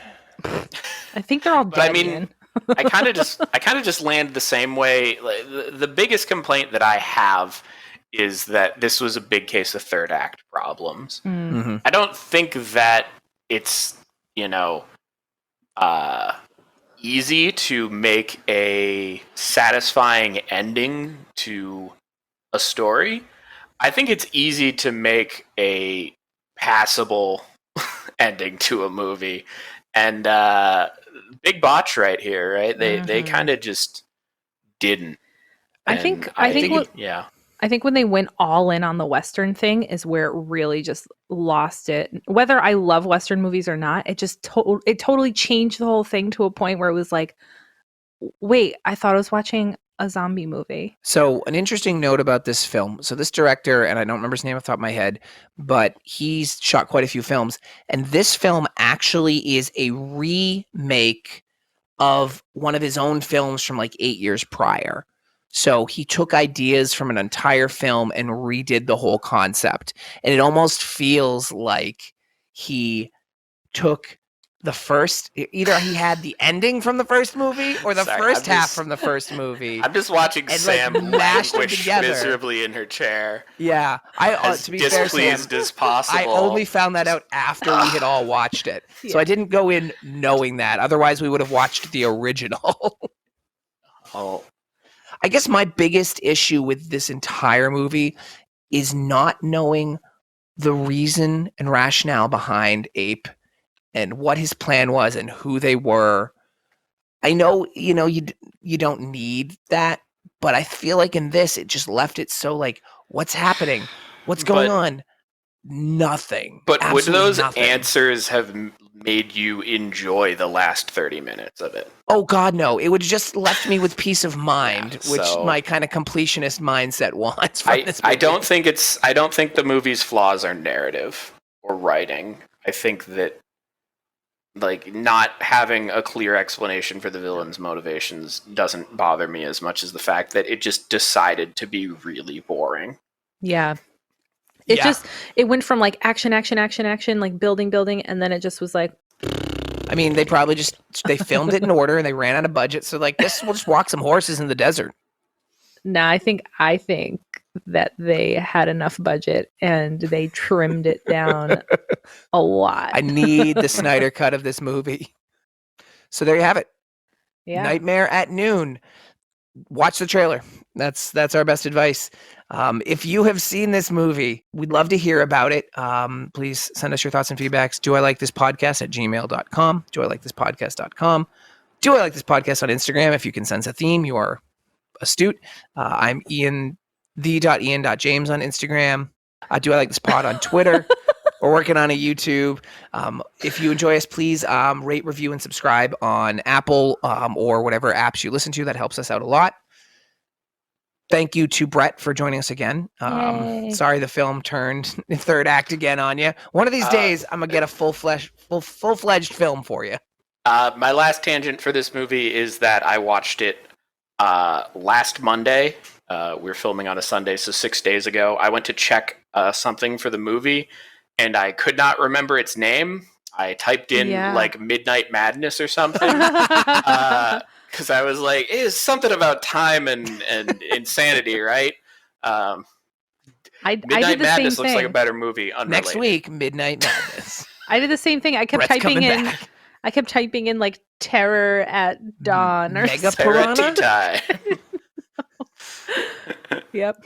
I think they're all But I dead. mean, Ian. I kind of just land the same way. Like, the biggest complaint that I have is that this was a big case of third act problems. Mm-hmm. I don't think that it's, easy to make a satisfying ending to a story. I think it's easy to make a passable ending to a movie. And big botch right here, right? They kind of just didn't. I think when they went all in on the Western thing is where it really just lost it. Whether I love Western movies or not, it just it totally changed the whole thing to a point where it was like, wait, I thought I was watching a zombie movie. So an interesting note about this film. So this director, and I don't remember his name off the top of my head, but he's shot quite a few films. And this film actually is a remake of one of his own films from like 8 years prior. So he took ideas from an entire film and redid the whole concept. And it almost feels like he took the first, either he had the ending from the first movie or the first half from the first movie. I'm just watching And, Sam like, mashed them languish together. miserably in her chair. Yeah. As To be fair, displeased Sam, as possible. I only found that out after we had all watched it. So I didn't go in knowing that. Otherwise, we would have watched the original. Oh, I guess my biggest issue with this entire movie is not knowing the reason and rationale behind Ape and what his plan was and who they were. I know, you don't need that, but I feel like in this, it just left it so like, what's happening? What's going on? Nothing. But would Absolutely those nothing. answers have made you enjoy the last 30 minutes of it? Oh God, no! It would have just left me with peace of mind, Yeah, which so- my kind of completionist mindset wants from this movie. I don't think the movie's flaws are narrative or writing. I think that like not having a clear explanation for the villain's motivations doesn't bother me as much as the fact that it just decided to be really boring. Yeah. Yeah. It went from like action, like building, and then it just was like, I mean, they probably they filmed it in order and they ran out of budget, so like this, we'll just walk some horses in the desert. nah, I think that they had enough budget and they trimmed it down a lot. I need the Snyder cut of this movie. So there you have it. Yeah. Nightmare at Noon. Watch the trailer. That's our best advice. If you have seen this movie, we'd love to hear about it. Please send us your thoughts and feedbacks. Do I like this podcast at gmail.com? Do I like this podcast.com? Do I like this podcast on Instagram? If you can sense a theme, you are astute. I'm Ian, the.ian.james on Instagram. Do I like this pod on Twitter? We're working on a YouTube. If you enjoy us, please rate, review, and subscribe on Apple or whatever apps you listen to. That helps us out a lot. Thank you to Brett for joining us again. Yay. Sorry the film turned third act again on you. One of these days, I'm going to get a full-fledged film for you. My last tangent for this movie is that I watched it last Monday. We're filming on a Sunday, so 6 days ago. I went to check something for the movie, and I could not remember its name. I typed in like Midnight Madness or something. Because I was like, it's something about time and insanity, right? I Midnight did the Madness same looks like a thing. better movie. Unrelated. Next week, Midnight Madness. I did the same thing. I kept Brett's typing coming in. back. I kept typing in like Terror at Dawn or Mega something. Piranha? Terror-Titai. Yep.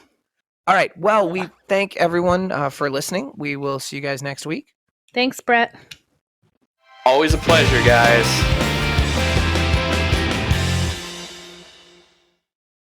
All right. Well, we thank everyone for listening. We will see you guys next week. Thanks, Brett. Always a pleasure, guys.